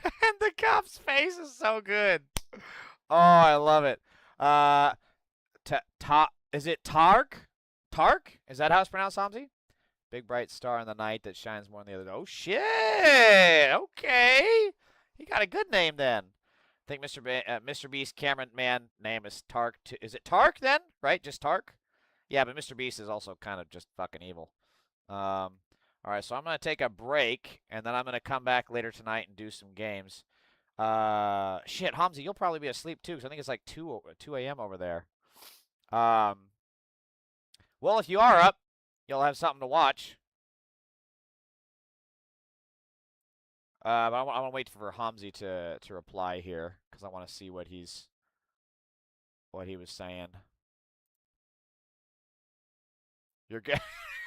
And the cop's face is so good. Oh, I love it. Is it Tark? Tark? Is that how it's pronounced, Hamzi? Big bright star in the night that shines more than the other. Oh, shit. Okay. He got a good name then. I think Mr. Beast cameraman name is Tark. Is it Tark then? Right? Just Tark? Yeah, but Mr. Beast is also kind of just fucking evil. All right, so I'm going to take a break, and then I'm going to come back later tonight and do some games. Shit, Hamzi, you'll probably be asleep too, because I think it's like 2 a.m. over there. Well, if you are up, you'll have something to watch. But I want to wait for Hamzi to reply here, because I want to see what he was saying. You're good?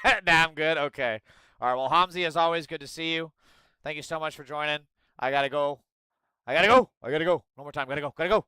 Nah, I'm good? Okay. All right, well, Hamzi, as always, good to see you. Thank you so much for joining. I gotta go. No more time. Gotta go.